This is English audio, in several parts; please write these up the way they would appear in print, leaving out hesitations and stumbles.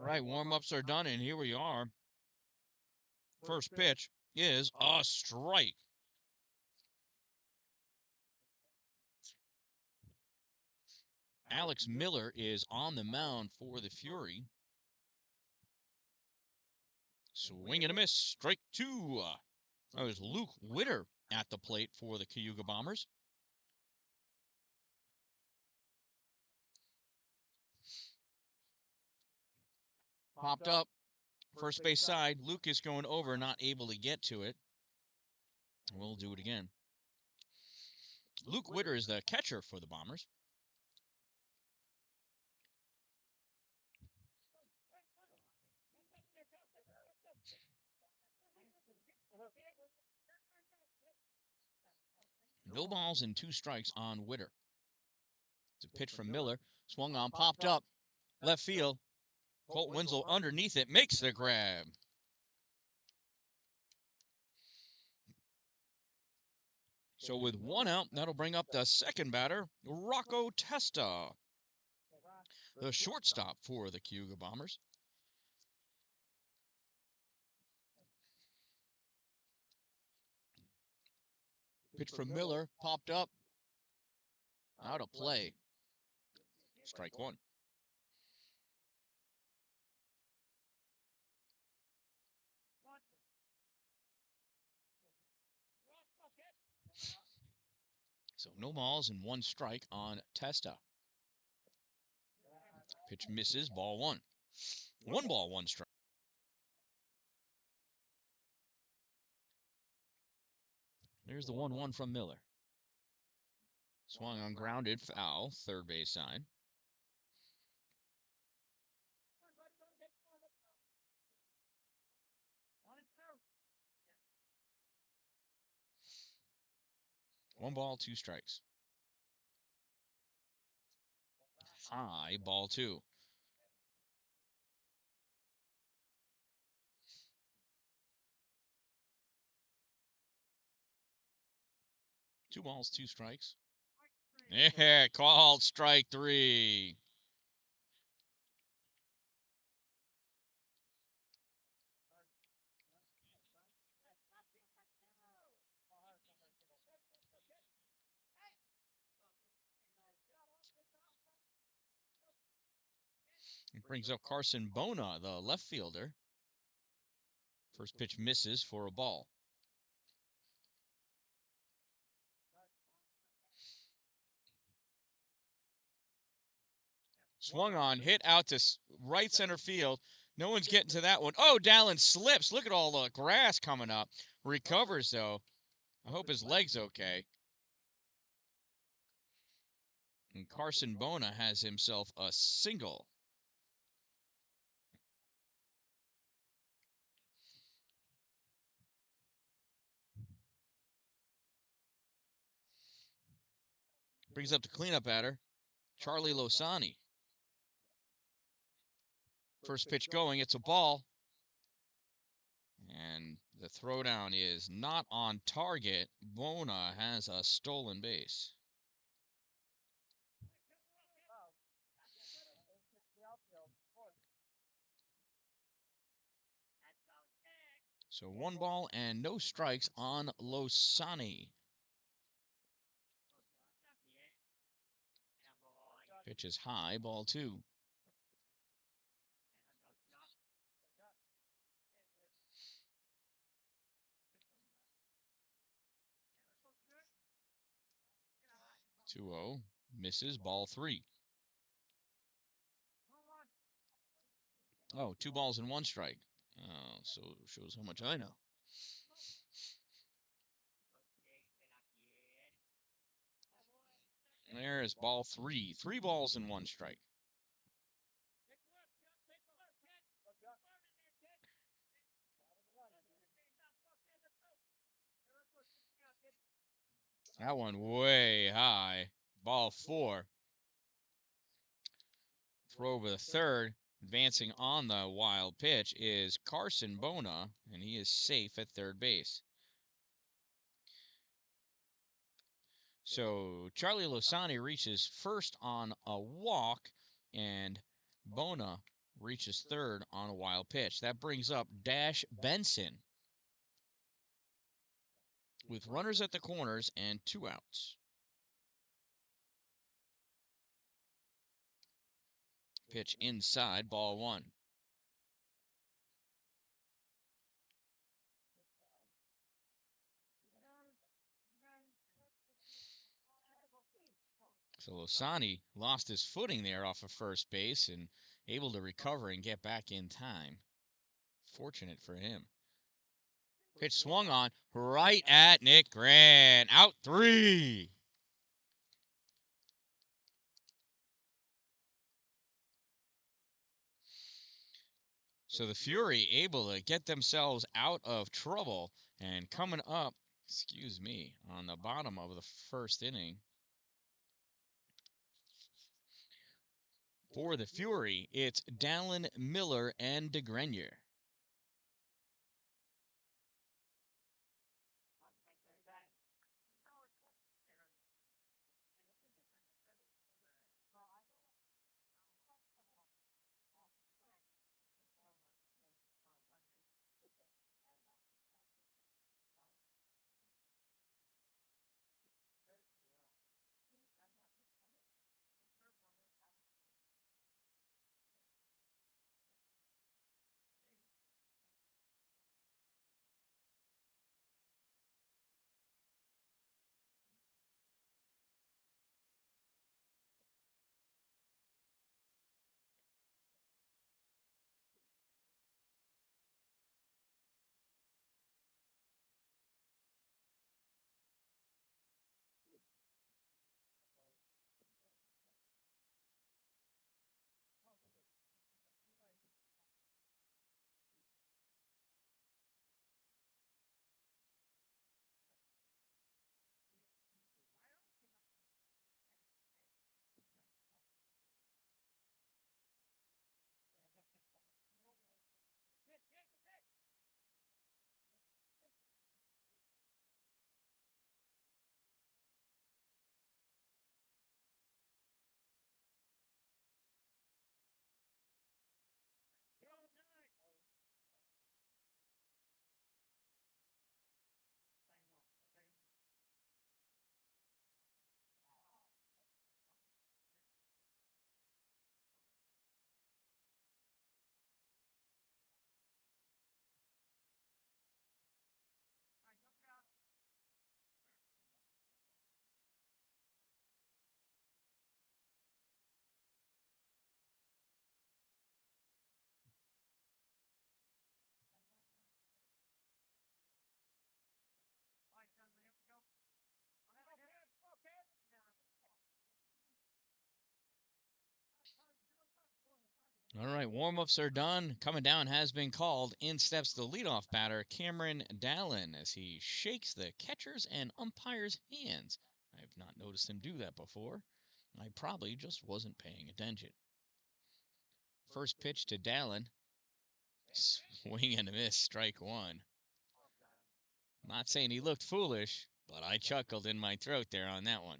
right, warm-ups are done, and here we are. First pitch is a strike. Alex Miller is on the mound for the Fury. Swing and a miss, strike two. That was Luke Witter at the plate for the Cayuga Bombers. Popped up, first base side. Luke is going over, not able to get to it. We'll do it again. Luke Witter is the catcher for the Bombers. No balls and 2 strikes on Witter. It's a pitch from Miller. Swung on, popped up. Left field. Colt Winslow underneath it. Makes the grab. So with 1 out, that'll bring up the second batter, Rocco Testa, the shortstop for the Cayuga Bombers. Pitch from Miller. Popped up. Out of play. Strike 1. So no balls and 1 strike on Testa. Pitch misses, ball 1. 1 ball, 1 strike. There's the 1-1 from Miller. Swung on, grounded, foul, third base side. One ball, 2 strikes. High, ball 2. Two balls, 2 strikes. Yeah, called strike 3. It brings up Carson Bona, the left fielder. First pitch misses for a ball. Swung on, hit out to right center field. No one's getting to that one. Oh, Dallin slips. Look at all the grass coming up. Recovers, though. I hope his leg's okay. And Carson Bona has himself a single. Brings up the cleanup batter, Charlie Losani. First pitch going, it's a ball. And the throwdown is not on target. Bona has a stolen base. So 1 ball and no strikes on Losani. Pitch is high, ball 2. Two-0, misses, ball 3. Oh, 2 balls and 1 strike. Oh, so shows how much I know. There is ball 3. 3 balls and 1 strike. That one way high. Ball 4. Throw over the third. Advancing on the wild pitch is Carson Bona, and he is safe at third base. So Charlie Losani reaches first on a walk, and Bona reaches third on a wild pitch. That brings up Dash Benson with runners at the corners and 2 outs. Pitch inside, ball 1. So Losani lost his footing there off of first base and able to recover and get back in time. Fortunate for him. Pitch swung on right at Nick Grant. Out 3. So the Fury able to get themselves out of trouble and coming up, on the bottom of the first inning. For the Fury, it's Dallin, Miller, and DeGrenier. All right, warm-ups are done. Coming down has been called. In steps the leadoff batter, Cameron Dallin, as he shakes the catcher's and umpire's hands. I have not noticed him do that before. I probably just wasn't paying attention. First pitch to Dallin. Swing and a miss, strike 1. Not saying he looked foolish, but I chuckled in my throat there on that one.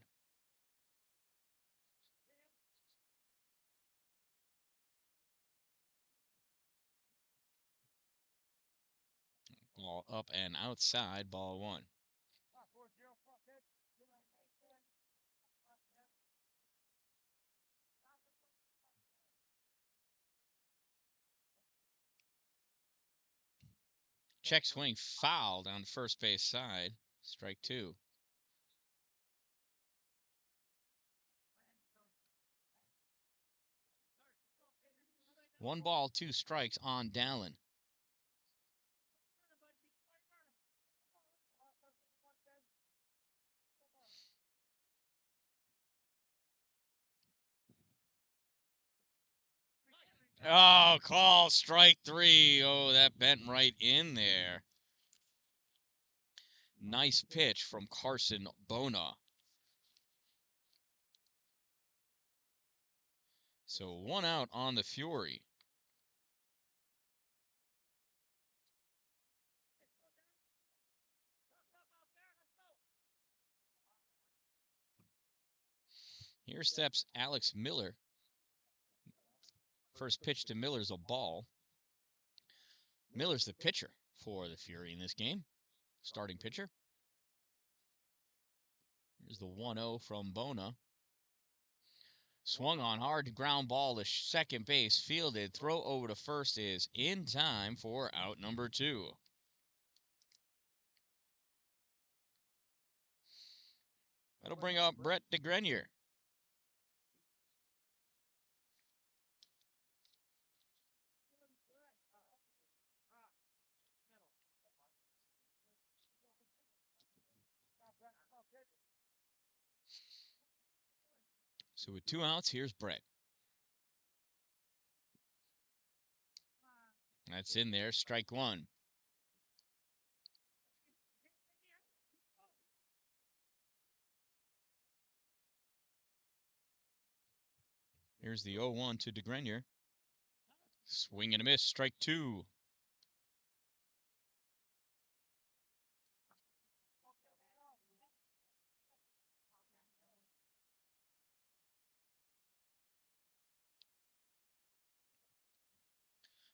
Ball up and outside, ball 1. Check swing foul down the first base side, strike 2. 1 ball, 2 strikes on Dallin. Oh, call strike 3. Oh, that bent right in there. Nice pitch from Carson Bona. So 1 out on the Fury. Here steps Alex Miller First pitch to Miller's a ball. Miller's the pitcher for the Fury in this game. Starting pitcher. Here's the 1-0 from Bona. Swung on hard ground ball to second base. Fielded. Throw over to first is in time for out number 2. That'll bring up Brett DeGrenier. So with 2 outs, here's Brett. That's in there, strike 1. Here's the 0-1 to DeGrenier. Swing and a miss, strike 2.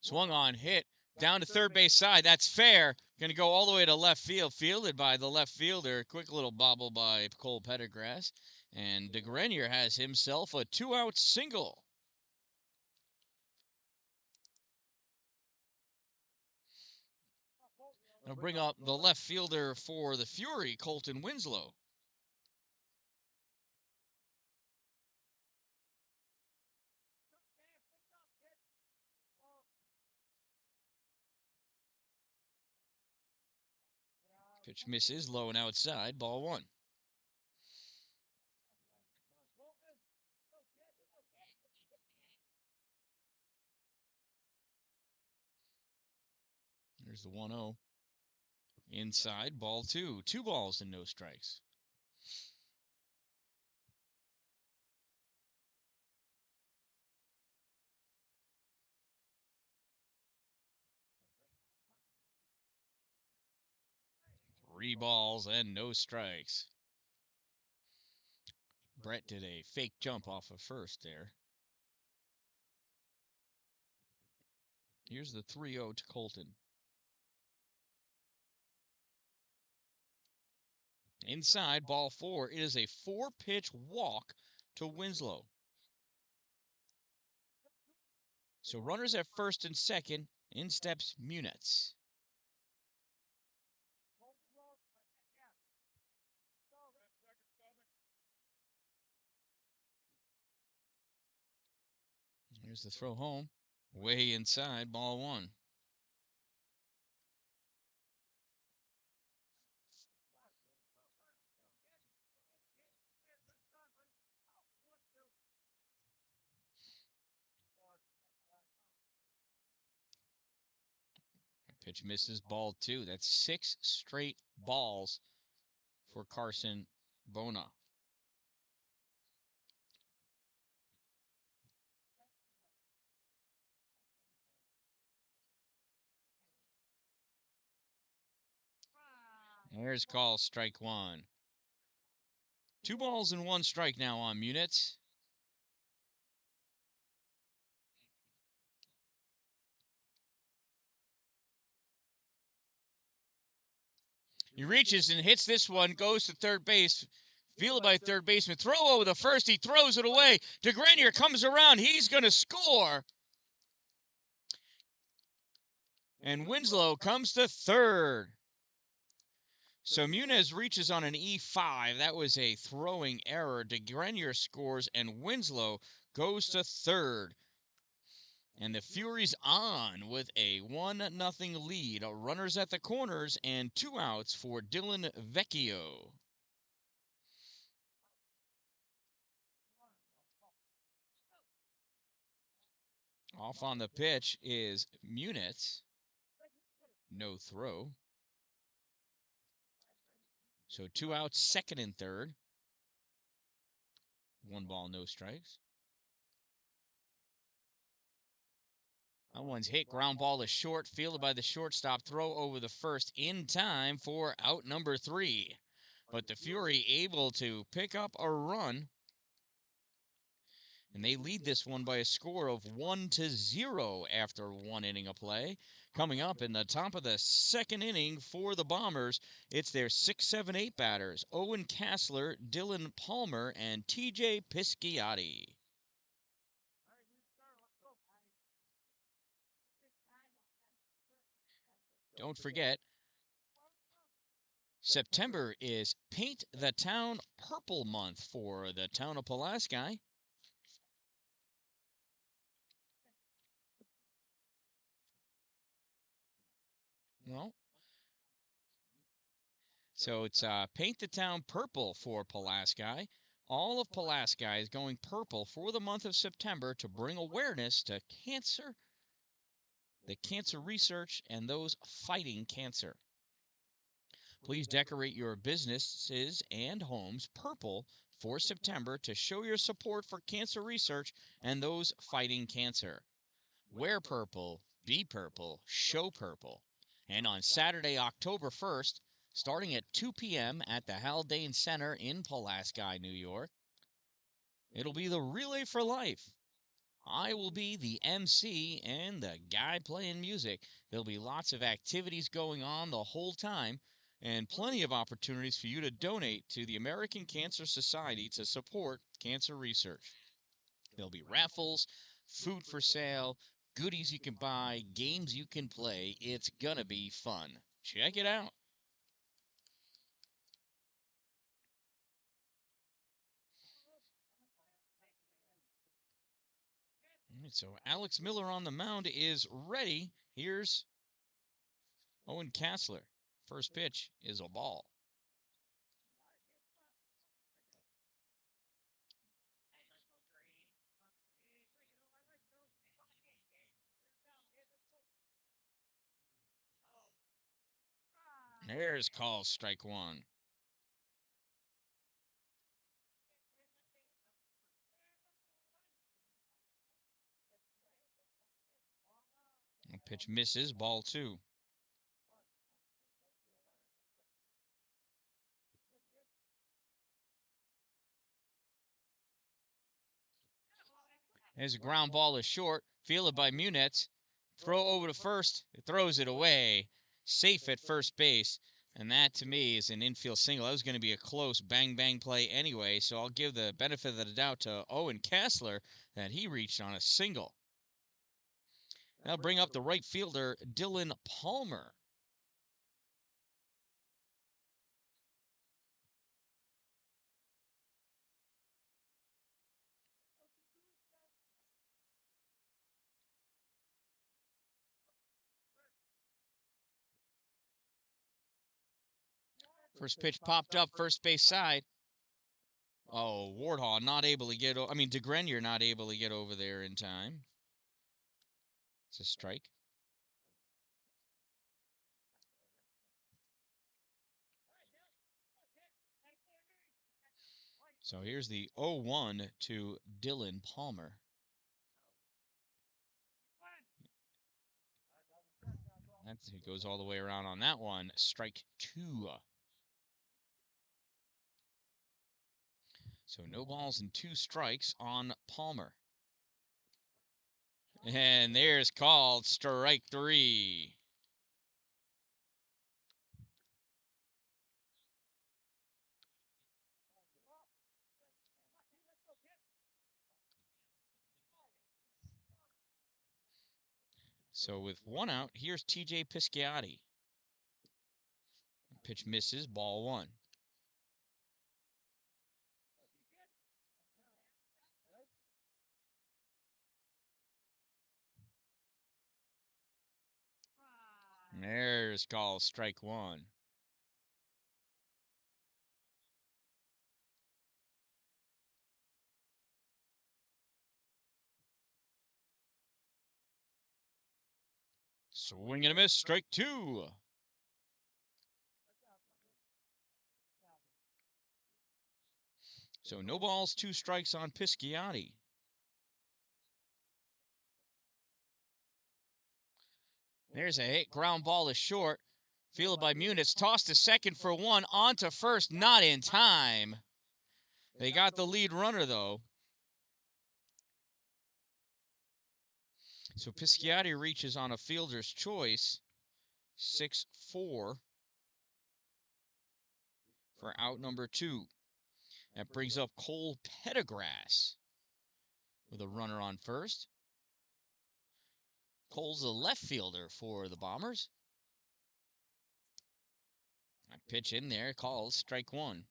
Swung on, hit, down to third base side. That's fair. Going to go all the way to left field. Fielded by the left fielder. Quick little bobble by Cole Pettergrass. And DeGrenier has himself a 2-out single. I'll bring up the left fielder for the Fury, Colton Winslow. Pitch misses, low and outside, ball 1. There's the 1-0. Inside, ball 2. 2 balls and no strikes. Three balls and no strikes. Brett did a fake jump off of first there. Here's the 3-0 to Colton. Inside, ball 4. It is a 4-pitch walk to Winslow. So runners at first and second. In steps Munetz. Here's the throw home. Way inside, ball 1. Pitch misses, ball 2. That's 6 straight balls for Carson Bona. There's call, strike 1. 2 balls and 1 strike now on Munetz. He reaches and hits this one, goes to third base. Fielded by third baseman. Throw over the first. He throws it away. DeGrenier comes around. He's going to score. And Winslow comes to third. So Munez reaches on an E5. That was a throwing error. DeGrenier scores, and Winslow goes to third. And the Furies on with a 1-0 lead. Runners at the corners and 2 outs for Dylan Vecchio. Off on the pitch is Munetz. No throw. So 2 outs, second and third. 1 ball, no strikes. That one's hit. Ground ball is short. Fielded by the shortstop. Throw over the first in time for out number 3. But the Fury able to pick up a run. And they lead this one by a score of 1-0 after 1 inning of play. Coming up in the top of the second inning for the Bombers, it's their 6-7-8 batters, Owen Kassler, Dylan Palmer, and TJ Pisciotti. Don't forget, September is Paint the Town Purple Month for the town of Pulaski. Well, so it's Paint the Town Purple for Pulaski. All of Pulaski is going purple for the month of September to bring awareness to cancer, the cancer research, and those fighting cancer. Please decorate your businesses and homes purple for September to show your support for cancer research and those fighting cancer. Wear purple, be purple, show purple. And on Saturday, October 1st, starting at 2 p.m. at the Haldane Center in Pulaski, New York, it'll be the Relay for Life. I will be the MC and the guy playing music. There'll be lots of activities going on the whole time and plenty of opportunities for you to donate to the American Cancer Society to support cancer research. There'll be raffles, food for sale, goodies you can buy, games you can play. It's gonna be fun. Check it out. All right, so Alex Miller on the mound is ready. Here's Owen Kassler. First pitch is a ball. There's call strike one. Pitch misses, ball two. There's a ground ball is short, fielded by Munetz. Throw over to first, it throws it away. Safe at first base. And that, to me, is an infield single. That was going to be a close bang-bang play anyway, so I'll give the benefit of the doubt to Owen Kassler that he reached on a single. Now bring up the right fielder, Dylan Palmer. First pitch popped up, first base side. Oh, Wardhaw not able to get, DeGrenier not able to get over there in time. It's a strike. So here's the 0-1 to Dylan Palmer. It goes all the way around on that one. Strike two. So no balls and two strikes on Palmer. And there's called strike three. So with one out, here's TJ Pisciotti. Pitch misses, ball one. There's called strike one. Swing and a miss, strike two. So no balls, two strikes on Pisciotti. There's a hit. Ground ball is short. Fielded by Munitz. Tossed to second for one. On to first. Not in time. They got the lead runner, though. So Pisciotti reaches on a fielder's choice, 6-4 for out number 2. That brings up Cole Pettigrass with a runner on first. Cole's the left fielder for the Bombers. A pitch in there, calls strike 1.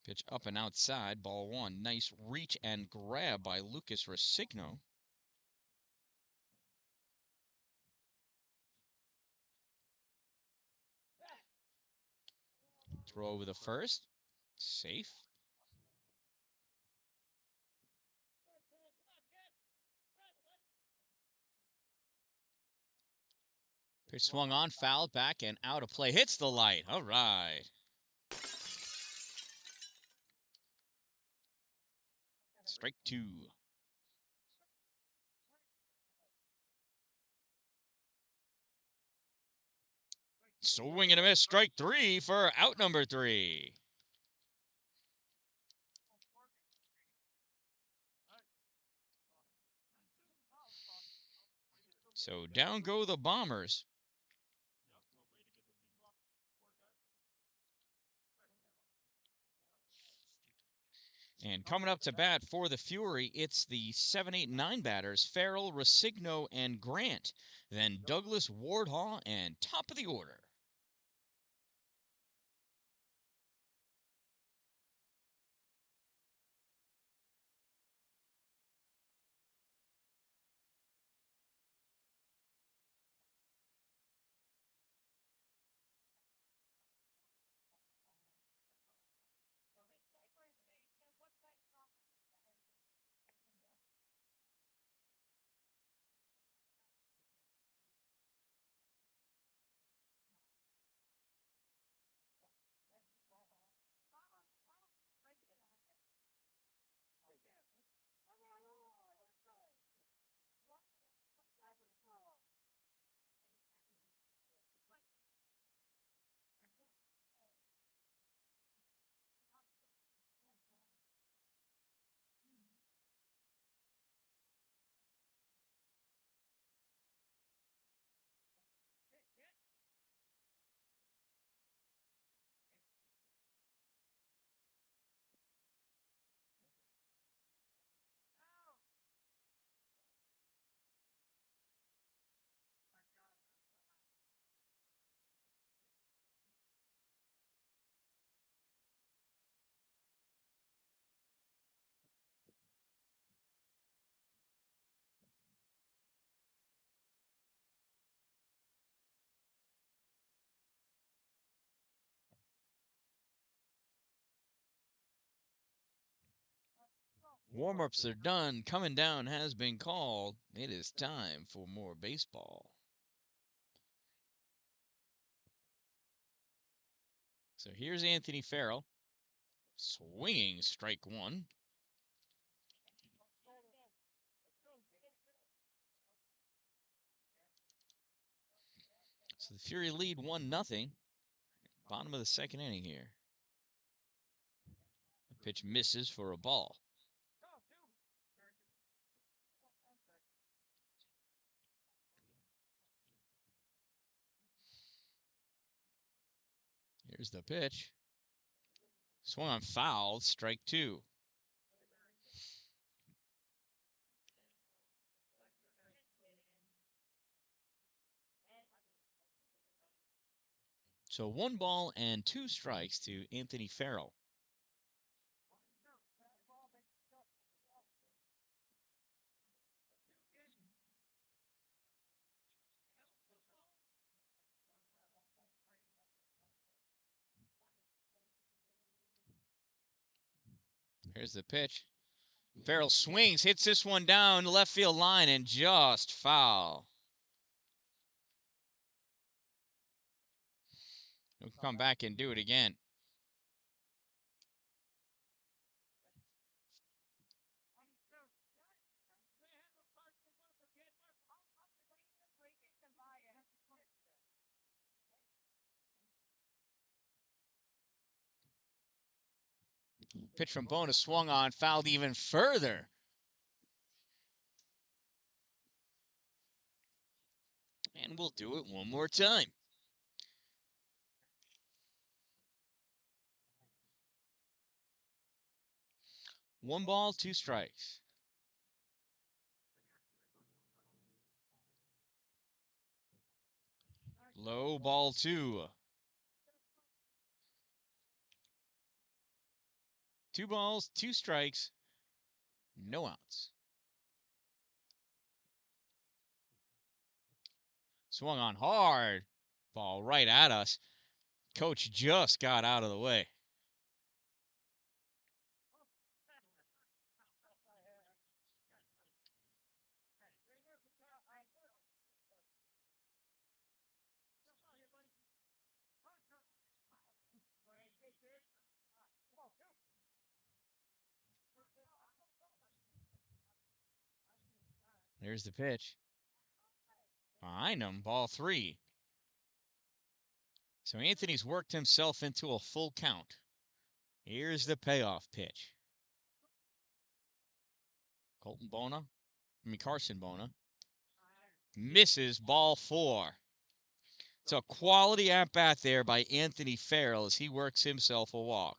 Pitch up and outside, ball 1. Nice reach and grab by Lucas Resigno. Throw over the first. Safe. Pitch swung on, fouled back and out of play. Hits the light. All right. Strike 2. Swing and a miss. Strike 3 for out number 3. So down go the Bombers. And coming up to bat for the Fury, it's the 7, 8, 9 batters, Farrell, Resigno, and Grant. Then Douglas, Wardhaw, and top of the order. Warm-ups are done. Coming down has been called. It is time for more baseball. So here's Anthony Farrell. Swinging strike 1. So the Fury lead 1-0. Bottom of the second inning here. The pitch misses for a ball. Here's the pitch. Swung on, foul, strike 2. So 1 ball and 2 strikes to Anthony Farrell. Here's the pitch. Farrell swings, hits this one down the left field line, and just foul. He'll come back and do it again. Pitch from Bona swung on, fouled even further. And we'll do it one more time. 1 ball, 2 strikes. Low, ball 2. 2 balls, 2 strikes, no outs. Swung on hard. Ball right at us. Coach just got out of the way. There's the pitch. Behind him, ball 3. So Anthony's worked himself into a full count. Here's the payoff pitch. Carson Bona. Misses, ball 4. It's a quality at-bat there by Anthony Farrell as he works himself a walk.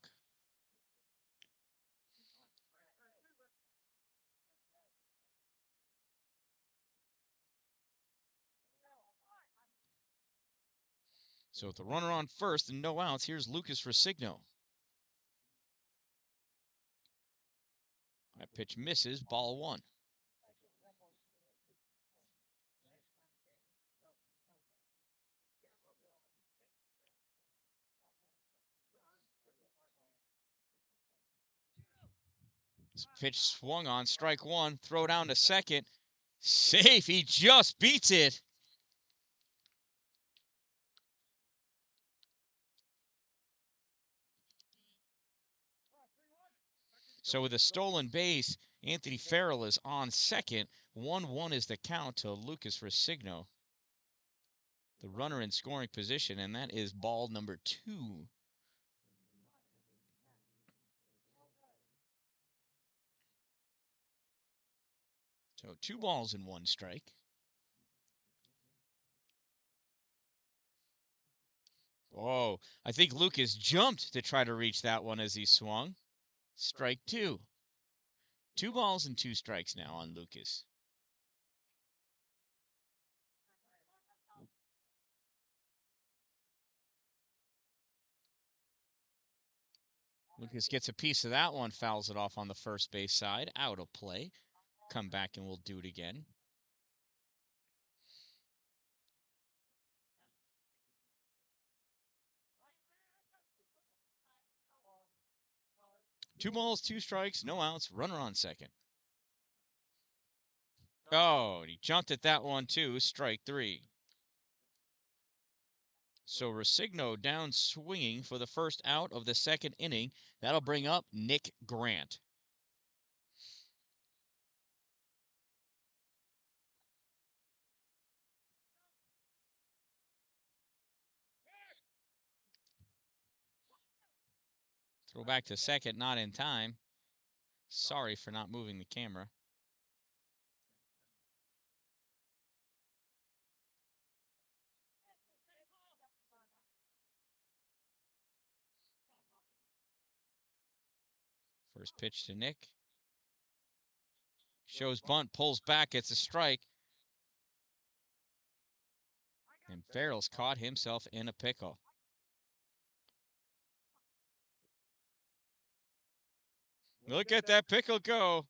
So with the runner on first and no outs, here's Lucas Resigno. That pitch misses, ball 1. This pitch swung on, strike 1, throw down to second. Safe, he just beats it. So with a stolen base, Anthony Farrell is on second. 1-1 is the count to Lucas Resigno. The runner in scoring position, and that is ball number 2. So 2 balls and 1 strike. Oh, I think Lucas jumped to try to reach that one as he swung. Strike 2. 2 balls and 2 strikes now on Lucas. Lucas gets a piece of that one, fouls it off on the first base side. Out of play. Come back and we'll do it again. Two balls, 2 strikes, no outs, runner on second. Oh, he jumped at that one too, strike 3. So Resigno down swinging for the first out of the second inning. That'll bring up Nick Grant. Throw back to second, not in time. Sorry for not moving the camera. First pitch to Nick. Shows bunt, pulls back, it's a strike. And Farrell's caught himself in a pickle. Look at that pickle go.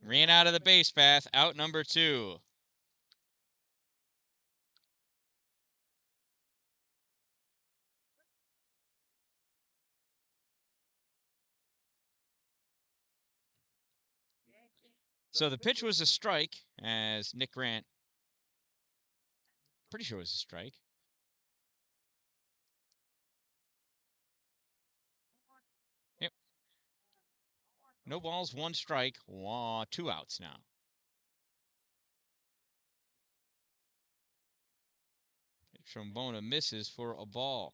Ran out of the base path, out number 2. So the pitch was a strike as Nick Grant, pretty sure it was a strike. Yep. No balls, 1 strike, 2 outs now. Pitch from Bona misses for a ball.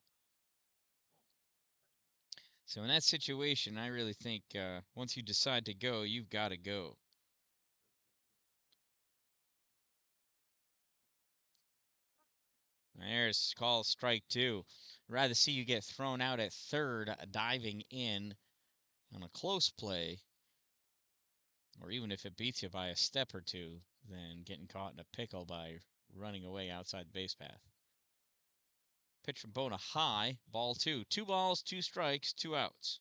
So in that situation, I really think once you decide to go, you've got to go. There's call strike two. I'd rather see you get thrown out at third, diving in on a close play, or even if it beats you by a step or two, than getting caught in a pickle by running away outside the base path. Pitch from Bona high, ball two. 2 balls, 2 strikes, 2 outs.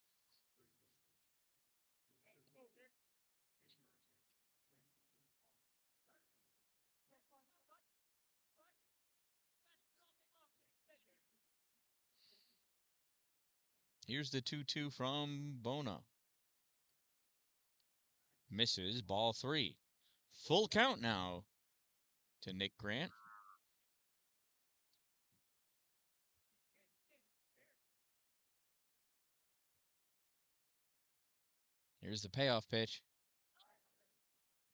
Here's the 2-2 from Bona. Misses, ball 3. Full count now to Nick Grant. Here's the payoff pitch.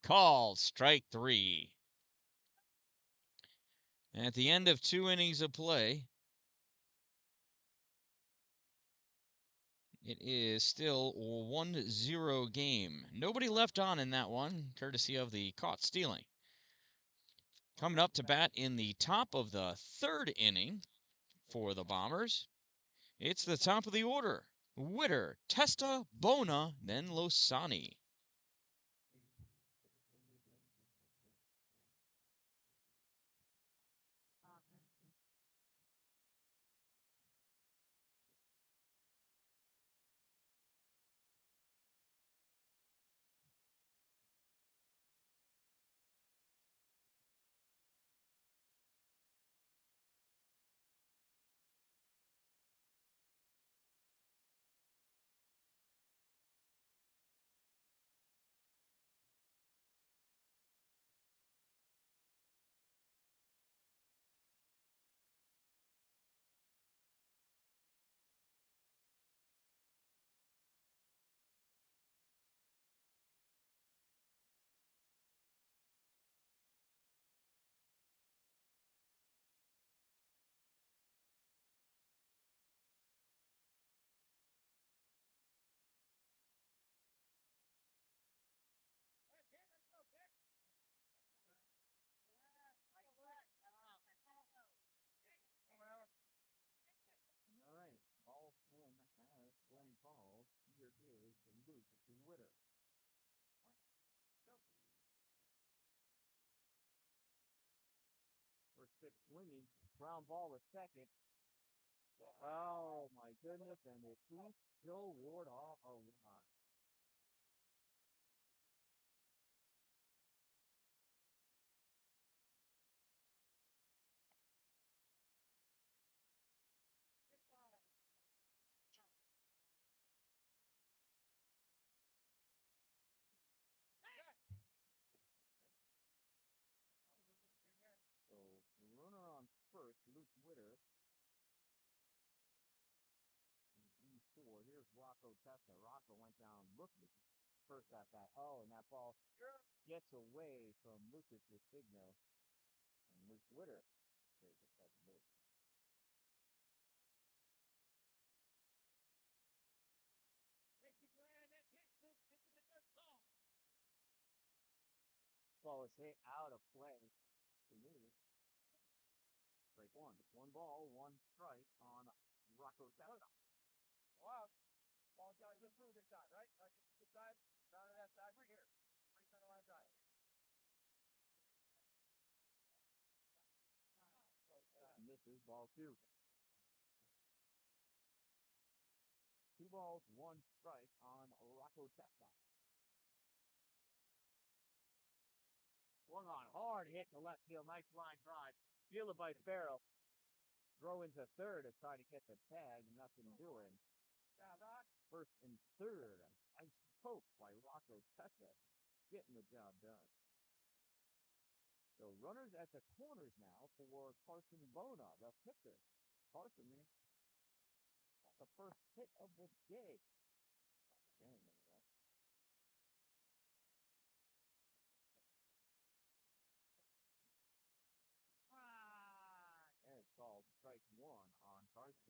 Called, strike 3. At the end of 2 innings of play, it is still a 1-0 game. Nobody left on in that one, courtesy of the caught stealing. Coming up to bat in the top of the 3rd inning for the Bombers, it's the top of the order. Witter, Testa, Bona, then Losani. Swinging, ground ball to second. Oh my goodness, and it keeps Joe Ward off a run. So runner on first, Luke Witter. E4. Here's Rocco Testa. Rocco went down looking first at that. Oh, and that ball gets away from Lucas Resigno. And Luke Witter takes a second base. Ball is hit out of play. Strike one. 1 ball, 1 strike on Rocco Testa. Wow. Ball's got to get through this side, right? Got to get through this side. Down to that side right here. Right center line side. Misses, ball 2. 2 balls, 1 strike on Rocco Testa. Swung on hard, hit to left field, nice line drive. Fielded by Farrell. Throw into third to try to get the tag, nothing doing. First and third, nice poke by Rocco Testa, getting the job done. So runners at the corners now for Carson Bona, the pitcher. Carson got the first hit of the day. And it's called strike 1 on Carson.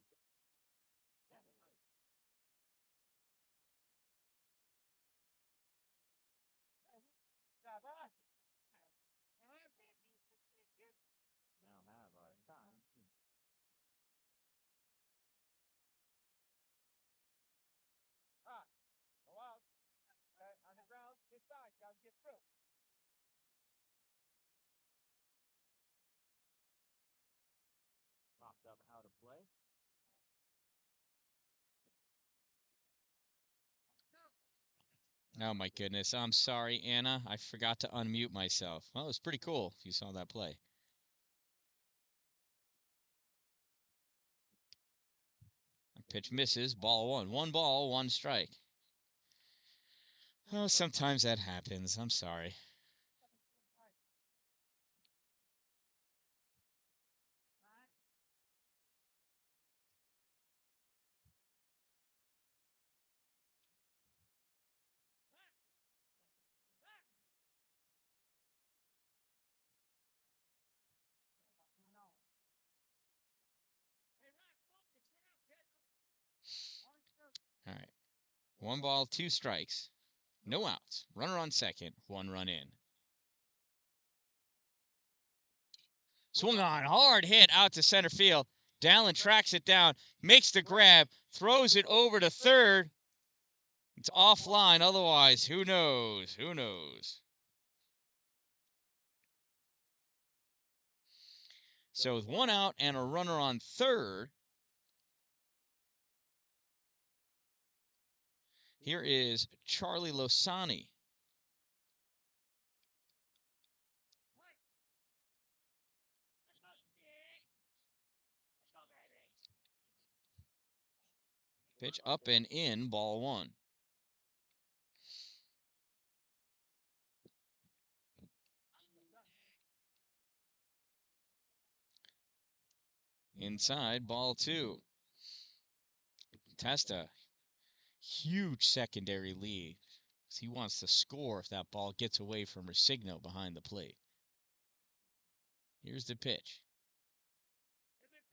Oh, my goodness. I'm sorry, Anna. I forgot to unmute myself. Well, it was pretty cool if you saw that play. Pitch misses. Ball one. One ball, one strike. Oh, sometimes that happens. I'm sorry. All right. One ball, two strikes. No outs. Runner on second. One run in. Swung on. Hard hit out to center field. Dallin tracks it down. Makes the grab. Throws it over to third. It's offline. Otherwise, who knows? Who knows? So with one out and a runner on third, here is Charlie Losani. Pitch up and in, ball one. Inside, ball two. Testa, huge secondary lead. He wants to score if that ball gets away from Resigno behind the plate. Here's the pitch.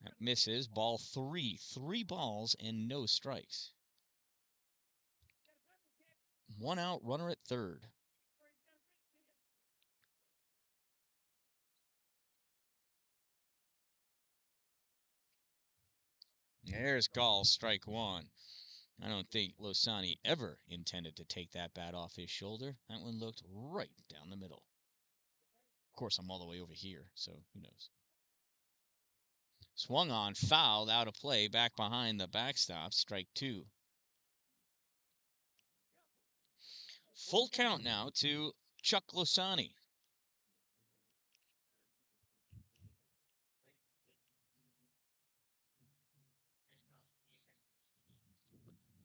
That misses. Ball three. 3 balls and no strikes. One out, runner at third. There's Gall, strike one. I don't think Losani ever intended to take that bat off his shoulder. That one looked right down the middle. Of course, I'm all the way over here, so who knows. Swung on, fouled, out of play, back behind the backstop, strike two. Full count now to Chuck Losani.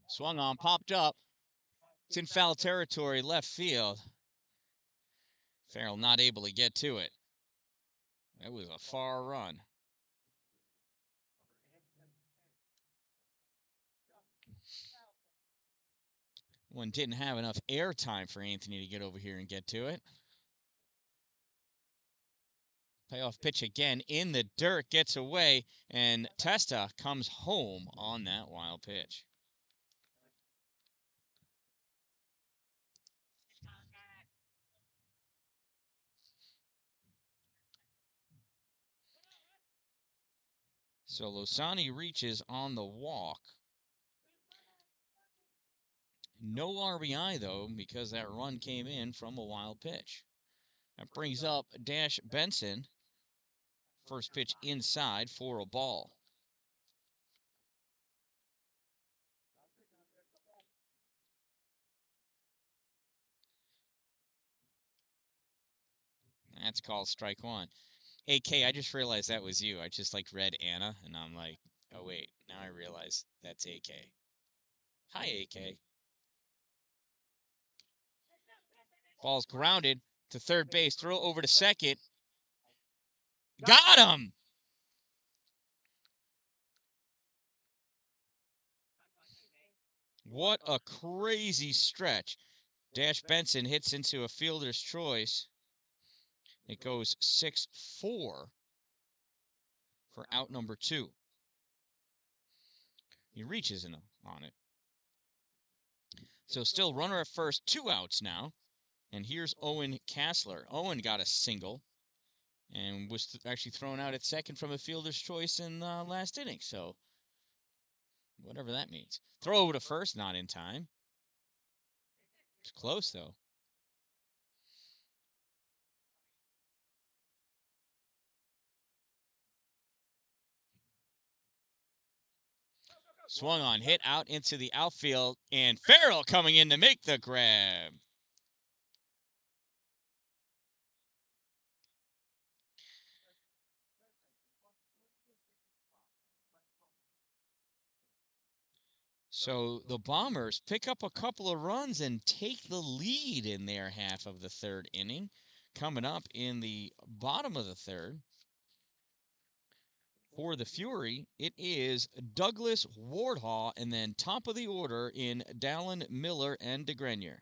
Swung on, popped up. It's in foul territory, left field. Farrell not able to get to it. That was a far run. One didn't have enough air time for Anthony to get over here and get to it. Payoff pitch again in the dirt, gets away, and Testa comes home on that wild pitch. So Losani reaches on the walk. No RBI, though, because that run came in from a wild pitch. That brings up Dash Benson. First pitch inside for a ball. That's called strike one. Hey, Kay, I just realized that was you. I just, read Anna, and I'm like, oh, wait. Now I realize that's AK. Hi, AK. Ball's grounded to third base. Throw over to second. Got him! What a crazy stretch. Dash Benson hits into a fielder's choice. It goes 6-4 for out number 2. He reaches on it. So still runner at first, 2 outs now. And here's Owen Kassler. Owen got a single and was actually thrown out at second from a fielder's choice in the last inning. So whatever that means. Throw over to first, not in time. It's close, though. Swung on, hit out into the outfield, and Farrell coming in to make the grab. So the Bombers pick up a couple of runs and take the lead in their half of the third inning. Coming up in the bottom of the third, for the Fury, it is Douglas, Wardhaw, and then top of the order in Dallin, Miller, and DeGrenier.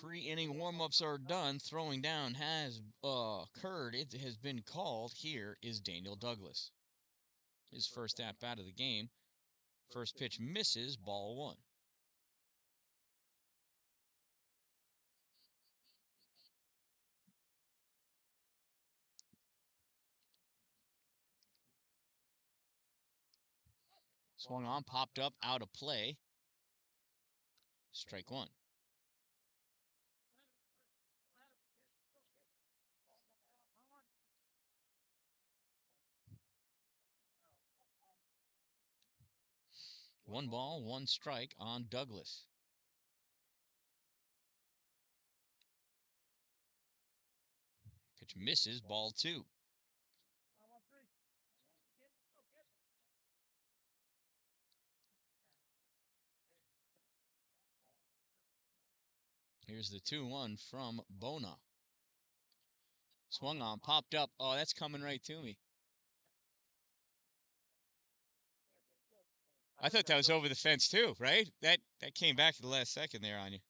Pre-inning warm-ups are done. Throwing down has occurred. It has been called. Here is Daniel Douglas. His first at-bat of the game. First pitch misses, ball one. Swung on, popped up, out of play. Strike one. One ball, one strike on Douglas. Pitch misses, ball two. Here's the 2-1 from Bona. Swung on, popped up. Oh, that's coming right to me. I thought that was over the fence too, right? That came back at the last second there on you.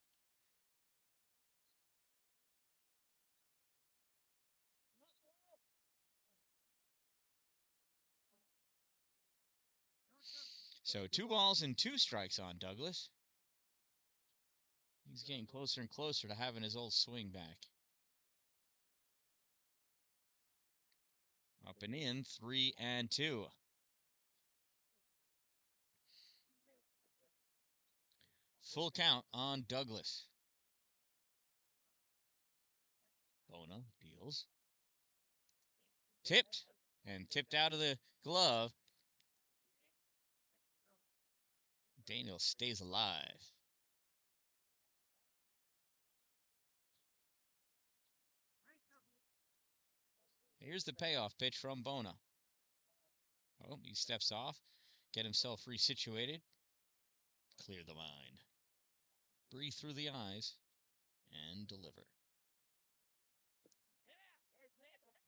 So 2 balls and 2 strikes on Douglas. He's getting closer and closer to having his old swing back. Up and in, 3-2. Full count on Douglas. Bona deals. Tipped. And tipped out of the glove. Daniel stays alive. Here's the payoff pitch from Bona. Oh, he steps off. Get himself resituated. Clear the mind. Breathe through the eyes. And deliver.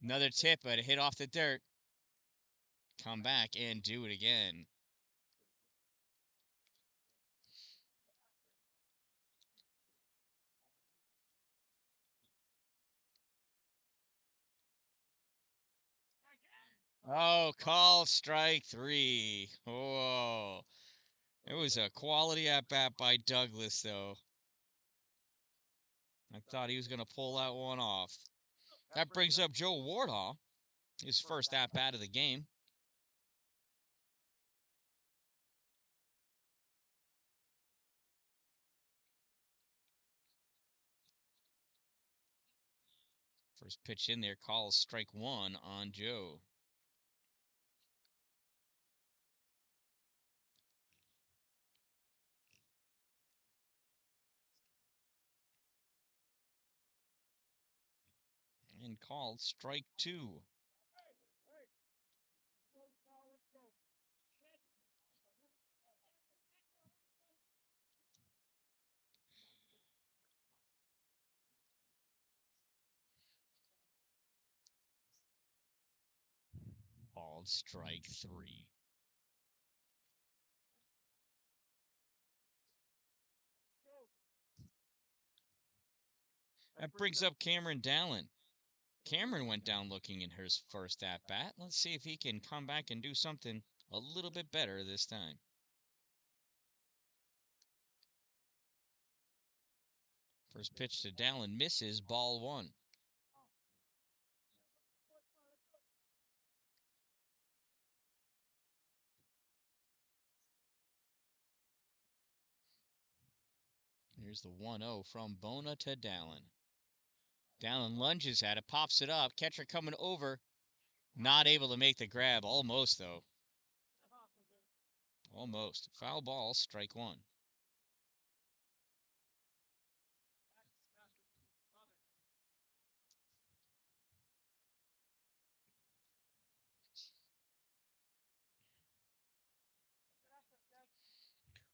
Another tip, but a hit off the dirt. Come back and do it again. Oh, call strike 3. Whoa. It was a quality at-bat by Douglas, though. I thought he was going to pull that one off. That brings up Joe Wardhaw, his first at-bat of the game. First pitch in there, calls strike 1 on Joe. And called strike 2. Called strike 3. That brings up Cameron Dallin. Cameron went down looking in his first at-bat. Let's see if he can come back and do something a little bit better this time. First pitch to Dallin misses, ball 1. Here's the 1-0 from Bona to Dallin. Dallin lunges at it, pops it up. Catcher coming over. Not able to make the grab. Almost, though. Almost. Foul ball, strike 1.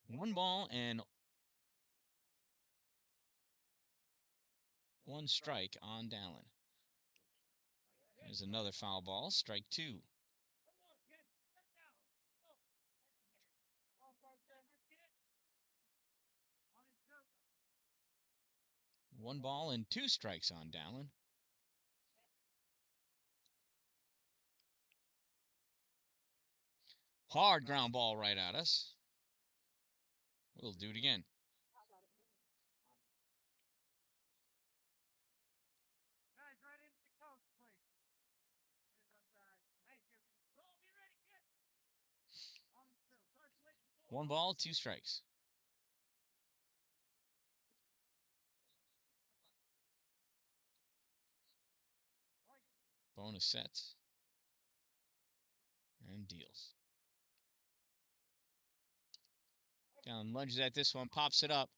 One ball and 1 strike on Dallin. There's another foul ball, strike 2. One ball and 2 strikes on Dallin. Hard ground ball right at us. We'll do it again. One ball, 2 strikes. Bonus sets. And deals. Down lunges at this one, pops it up.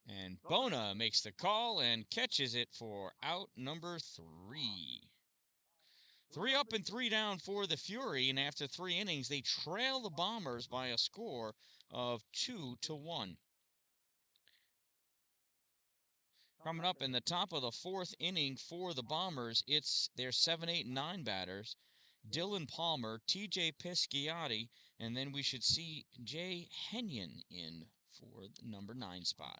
And Bona makes the call and catches it for out number 3. 3 up and 3 down for the Fury, and after 3 innings, they trail the Bombers by a score of 2-1. Coming up in the top of the 4th inning for the Bombers, it's their 7, 8, and 9 batters, Dylan Palmer, TJ Pisciotti, and then we should see Jay Henyon in for the number 9 spot.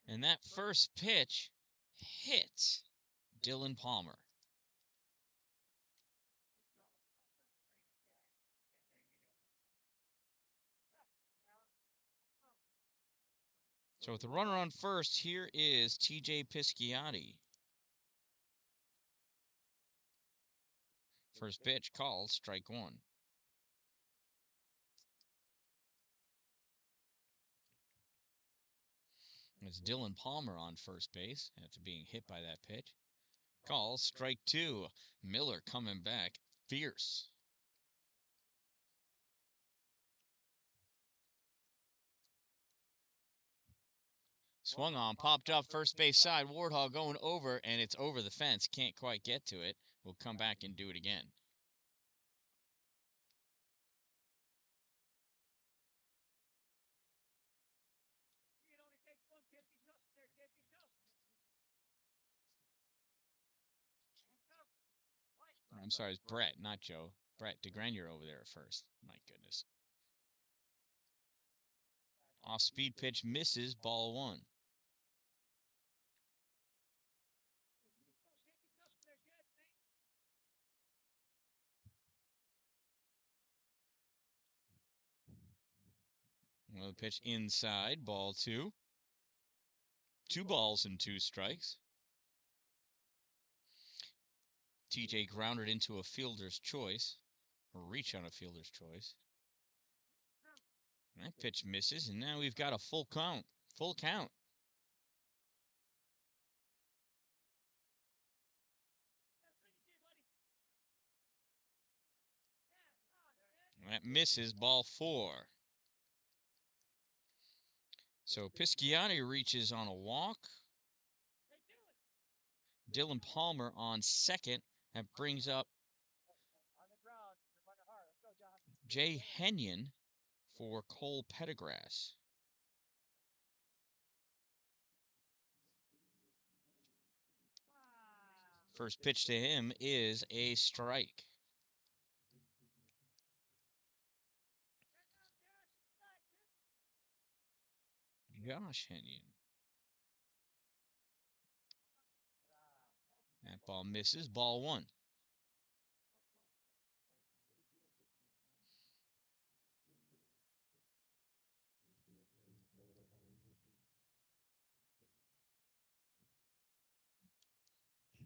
And that first pitch hits Dylan Palmer. So with the runner on first, here is T.J. Pisciotti. First pitch called, strike one. It's Dylan Palmer on first base after being hit by that pitch. Call, strike two. Miller coming back fierce. Swung on, popped up first base side. Wardhall going over, and it's over the fence. Can't quite get to it. We'll come back and do it again. I'm sorry, it's Brett, not Joe. Brett DeGrenier over there at first. My goodness. Off-speed pitch misses, ball one. Another pitch inside, ball two. 2 balls and 2 strikes. TJ grounded into a fielder's choice, or reach on a fielder's choice. That pitch misses, and now we've got a full count. Full count. That misses, ball 4. So Pisciotti reaches on a walk. Dylan Palmer on second. That brings up Jay Henyon for Cole Pettigras. First pitch to him is a strike. Josh Henyon. That ball misses, ball 1.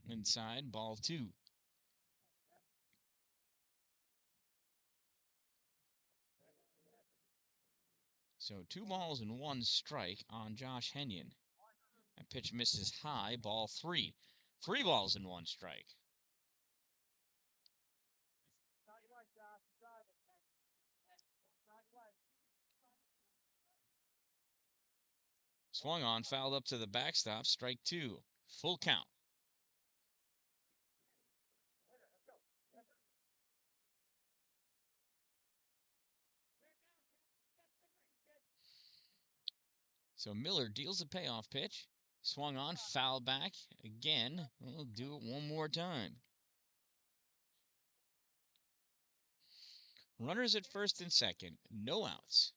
Inside, ball 2. So 2 balls and 1 strike on Josh Henyon. That pitch misses high, ball 3. 3 balls and 1 strike. Swung on, fouled up to the backstop, strike 2. Full count. So Miller deals a payoff pitch. Swung on, foul back. Again, we'll do it one more time. Runners at first and second. No outs.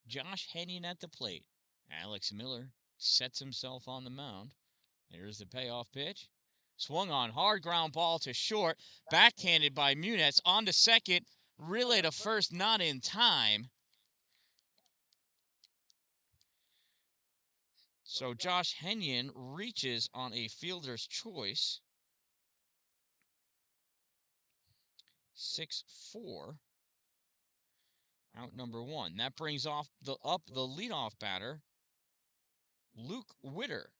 Josh Henyon at the plate. Alex Miller sets himself on the mound. There's the payoff pitch. Swung on, hard ground ball to short. Backhanded by Muniz. On to second. Relay to first, not in time. So Josh Henyon reaches on a fielder's choice. 6-4. Out number 1. That brings up the leadoff batter, Luke Witter.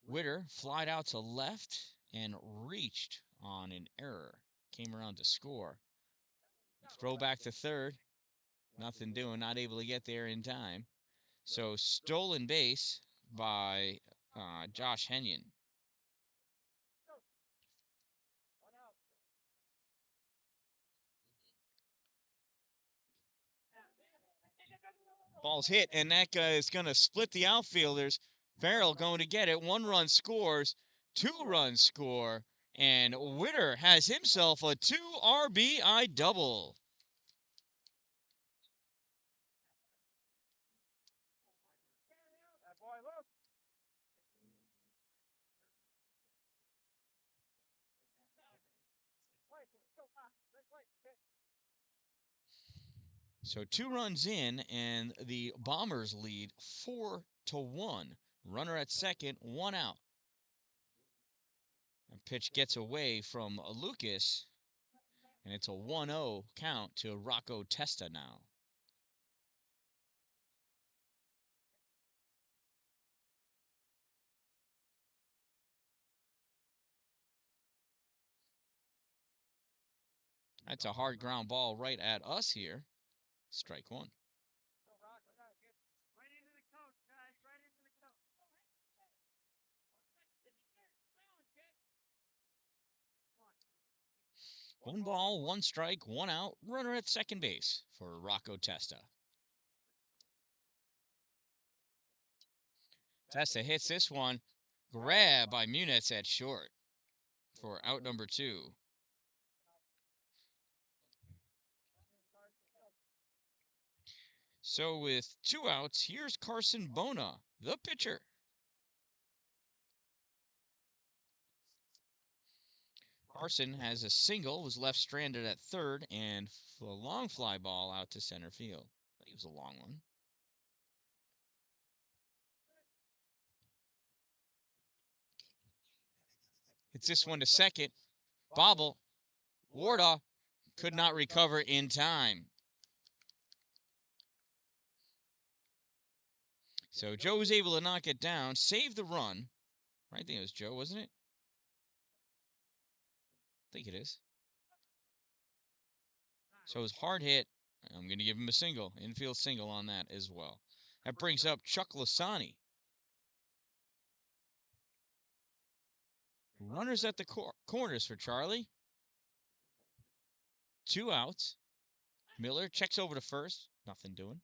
Witter flied out to left and reached on an error. Came around to score. Throw back to third. Nothing doing. Not able to get there in time. So stolen base by Josh Henyon. Ball's hit, and that guy is going to split the outfielders. Farrell going to get it. 1 run scores. 2 runs score. And Witter has himself a 2 RBI double. So 2 runs in, and the Bombers lead 4-1. Runner at second, 1 out. A pitch gets away from Lucas, and it's a 1-0 count to Rocco Testa now. That's a hard ground ball right at us here. Strike one. One ball, 1 strike, 1 out. Runner at second base for Rocco Testa. Testa hits this one. Grab by Munitz at short for out number 2. So with 2 outs, here's Carson Bona, the pitcher. Carson has a single, was left stranded at third, and a long fly ball out to center field. That was a long one. Hits this one to second. Bobble. Warda could not recover in time. So Joe was able to knock it down, save the run. I think it was Joe, wasn't it? I think it is. So it was hard hit. I'm going to give him a single, infield single on that as well. That brings up Chuck Lasani. Runners at the corners for Charlie. 2 outs. Miller checks over to first. Nothing doing.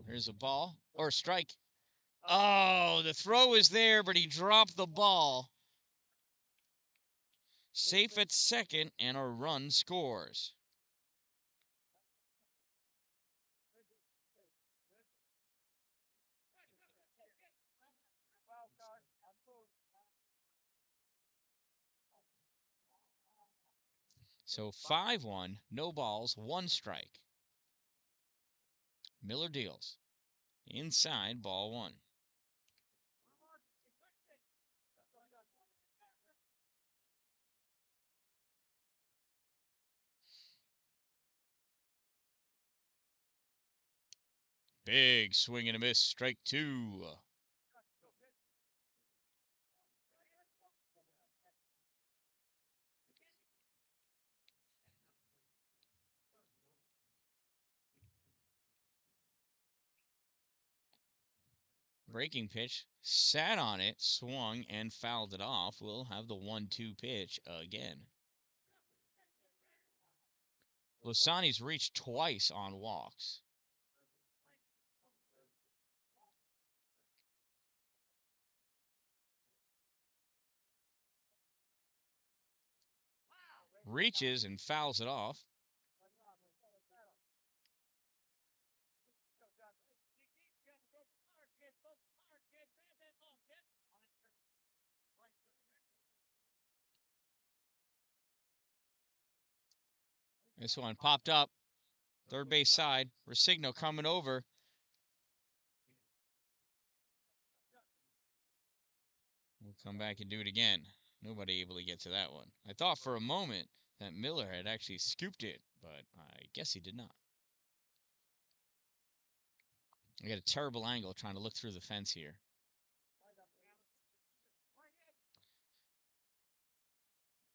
There's a ball or a strike. Oh, the throw is there, but he dropped the ball. Safe at second, and a run scores. So 5-1, no balls, 1 strike. Miller deals. Inside, ball 1. Big swing and a miss, strike 2. Breaking pitch, sat on it, swung, and fouled it off. We'll have the 1-2 pitch again. Lasani's reached twice on walks. Reaches and fouls it off. This one popped up. Third base side. Resigno coming over. We'll come back and do it again. Nobody able to get to that one. I thought for a moment that Miller had actually scooped it, but I guess he did not. I got a terrible angle trying to look through the fence here.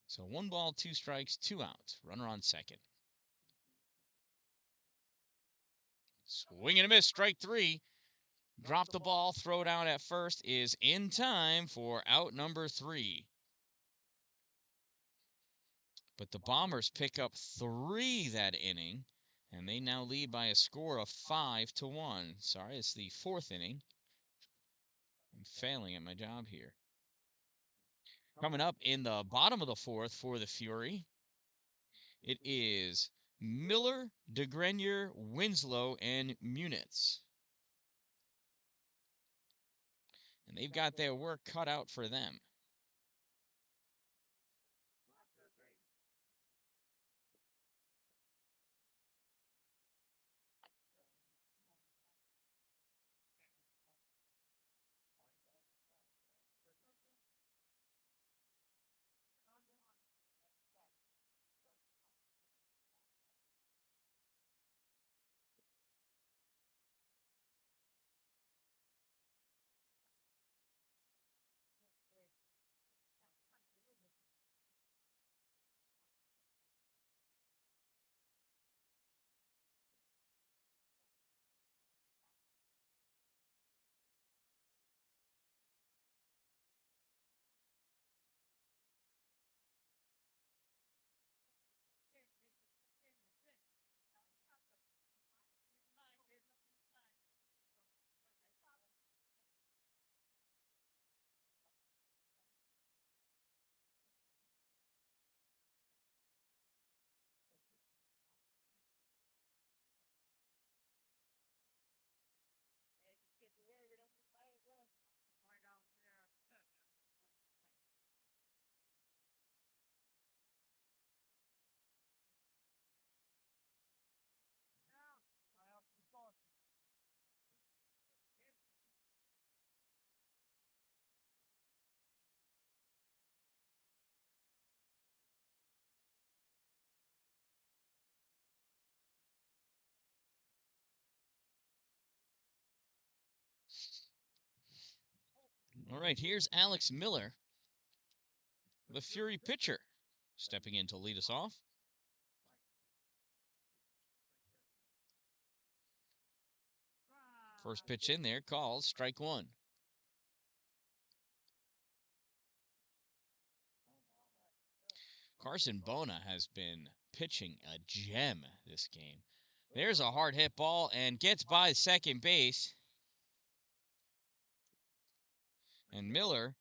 So 1 ball, 2 strikes, 2 outs. Runner on second. Swing and a miss, strike 3. Drop the ball, throw it out at first is in time for out number 3. But the Bombers pick up 3 that inning, and they now lead by a score of 5-1. Sorry, it's the 4th inning. I'm failing at my job here. Coming up in the bottom of the 4th for the Fury, it is Miller, DeGrenier, Winslow, and Munitz. And they've got their work cut out for them. All right, here's Alex Miller, the Fury pitcher, stepping in to lead us off. First pitch in there, called strike one. Carson Bona has been pitching a gem this game. There's a hard hit ball and gets by second base. And Miller,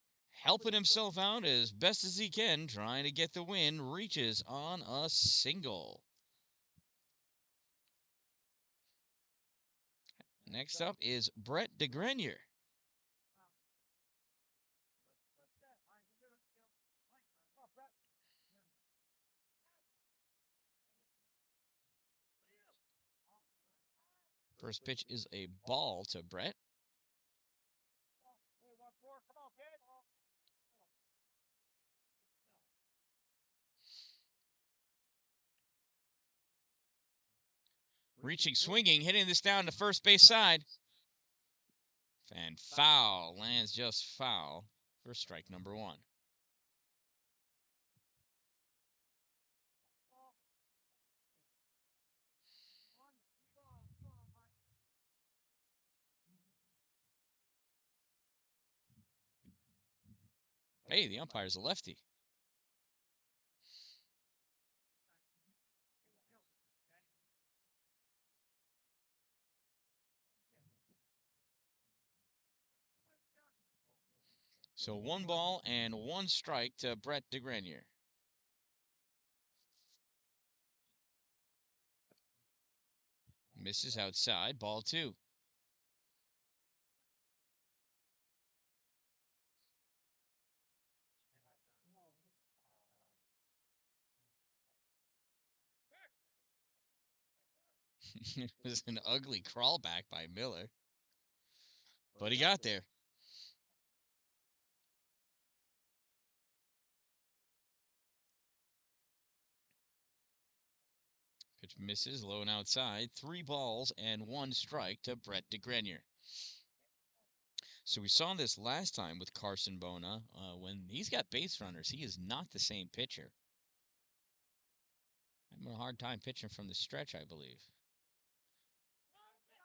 helping himself out as best as he can, trying to get the win, reaches on a single. Next up is Brett DeGrenier. First pitch is a ball to Brett. Reaching, swinging, hitting this down to first base side. And foul, lands just foul for strike number one. Hey, the umpire's a lefty. So 1 ball and 1 strike to Brett DeGrenier. Misses outside, ball 2. It was an ugly crawl back by Miller, but he got there. Pitch misses, low and outside. 3 balls and 1 strike to Brett DeGrenier. So we saw this last time with Carson Bona. When he's got base runners, he is not the same pitcher. Having a hard time pitching from the stretch, I believe.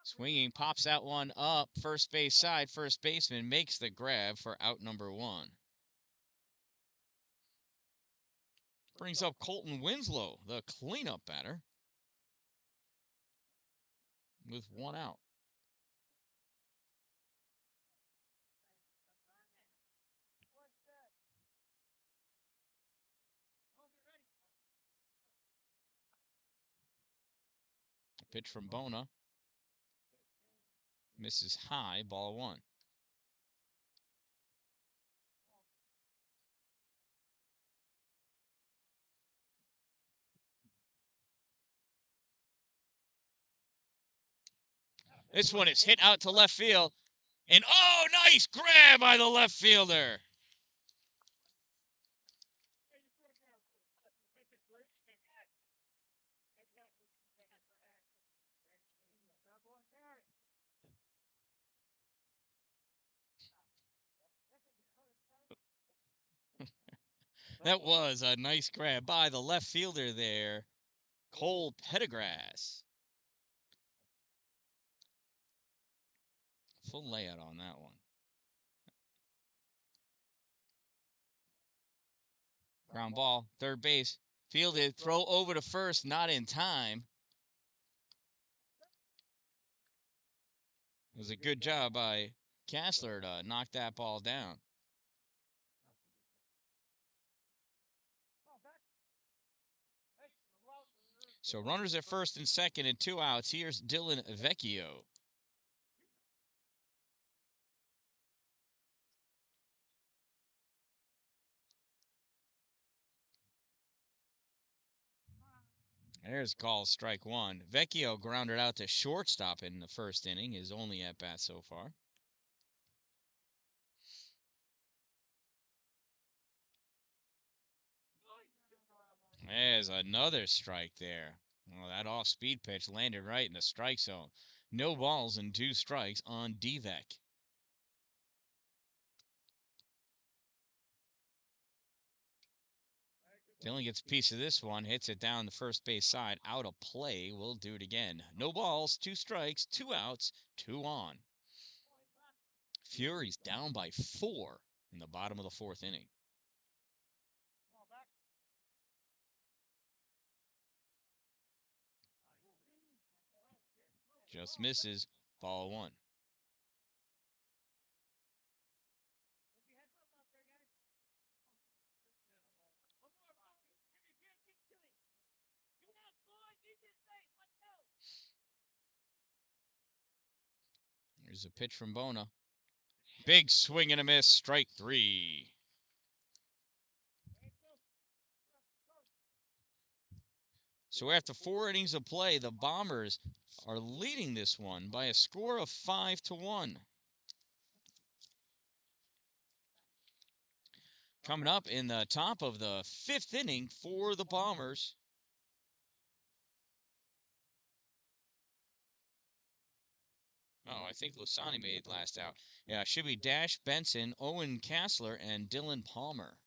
Swinging, pops that one up, first base side. First baseman makes the grab for out number 1. Brings up Colton Winslow, the cleanup batter, with 1 out. Pitch from Bona. Misses high, ball 1. This one is hit out to left field. And oh, nice grab by the left fielder. That was a nice grab by the left fielder there, Cole Pettigras. Full layout on that one. Ground ball, third base. Fielded, throw over to first, not in time. It was a good job by Kassler to knock that ball down. So runners at first and second and 2 outs. Here's Dylan Vecchio. There's call strike 1. Vecchio grounded out to shortstop in the first inning, his only at bat so far. There's another strike there. Well, that off-speed pitch landed right in the strike zone. No balls and 2 strikes on D-Vec. Dylan gets a piece of this one, hits it down the first base side, out of play. We'll do it again. No balls, 2 strikes, 2 outs, 2 on. Fury's down by 4 in the bottom of the 4th inning. Just misses, ball 1. Here's a pitch from Bona. Big swing and a miss, strike 3. So after 4 innings of play, the Bombers are leading this one by a score of 5-1. Coming up in the top of the 5th inning for the Bombers. Oh, I think Lasani made last out. Yeah, it should be Dash Benson, Owen Kassler, and Dylan Palmer.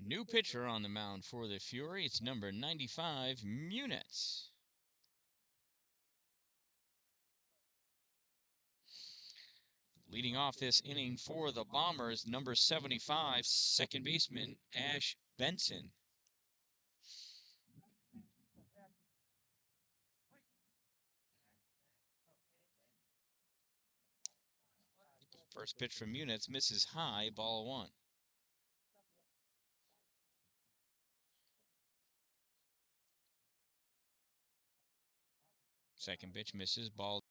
New pitcher on the mound for the Fury. It's number 95, Munitz. Leading off this inning for the Bombers, number 75, second baseman Ash Benson. First pitch from Muniz misses high, ball 1. Second pitch misses, ball.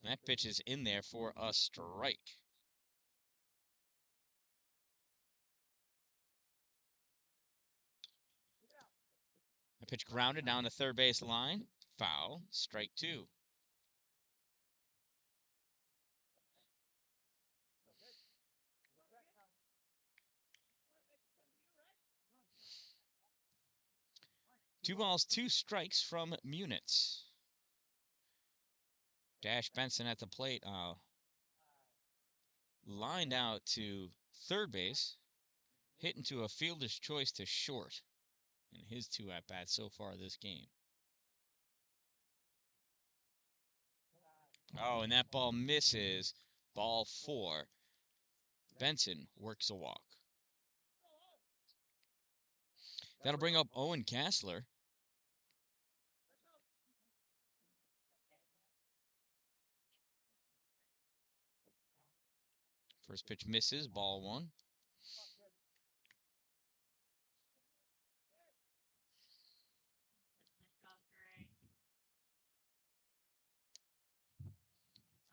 That pitch is in there for a strike. The pitch grounded down the third base line. Foul, strike 2. Two balls, 2 strikes from Muniz. Dash Benson at the plate, lined out to third base, hit into a fielder's choice to short in his 2 at-bats so far this game. Oh, and that ball misses. Ball 4. Benson works a walk. That'll bring up Owen Kassler. First pitch misses, ball 1.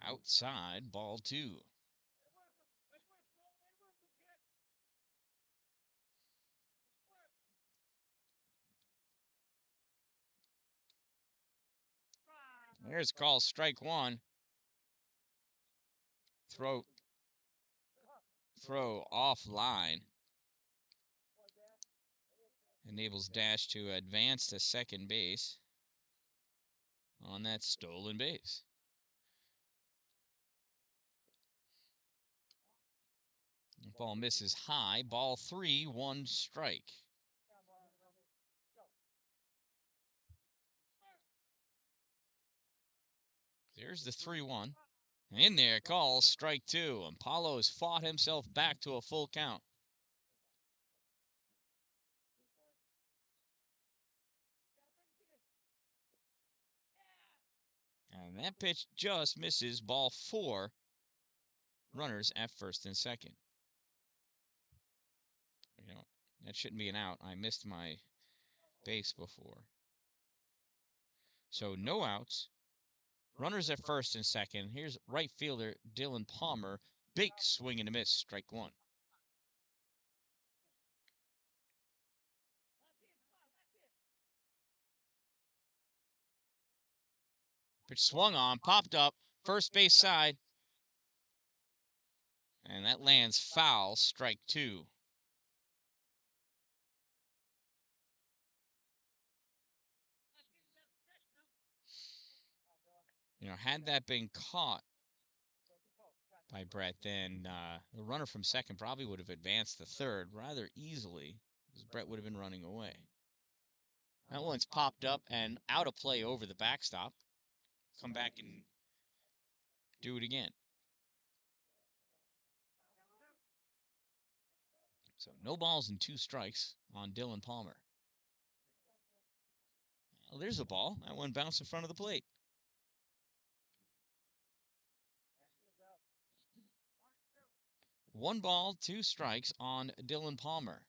Outside, ball 2. There's call strike 1. Throw offline. Enables Dash to advance to second base on that stolen base. The ball misses high. Ball 3, 1 strike. There's the 3-1. In there, call strike 2. And Paulo has fought himself back to a full count. And that pitch just misses, ball 4. Runners at first and second. You know, that shouldn't be an out. I missed my base before. So no outs. Runners at first and second. Here's right fielder Dylan Palmer. Big swing and a miss, strike 1. Pitch swung on, popped up, first base side. And that lands foul, strike 2. You know, had that been caught by Brett, then the runner from second probably would have advanced to third rather easily, because Brett would have been running away. That one's popped up and out of play over the backstop. Come back and do it again. So no balls and 2 strikes on Dylan Palmer. Well, there's a ball. That one bounced in front of the plate. One ball, 2 strikes on Dylan Palmer.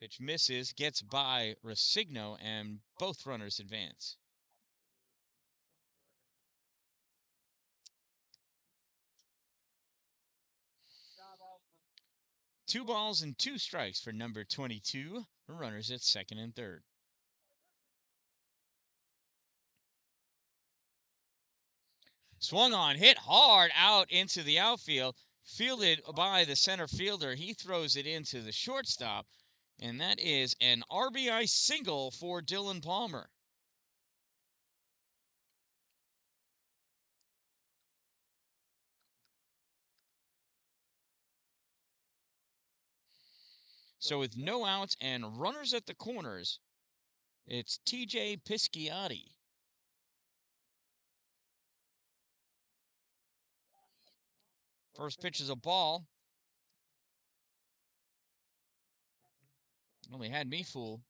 Pitch misses, gets by Resigno, and both runners advance. Two balls and 2 strikes for number 22. Runners at second and third. Swung on, hit hard out into the outfield. Fielded by the center fielder. He throws it into the shortstop. And that is an RBI single for Dylan Palmer. So with no outs and runners at the corners, it's TJ Pisciotti. First pitch is a ball. Only had me fooled.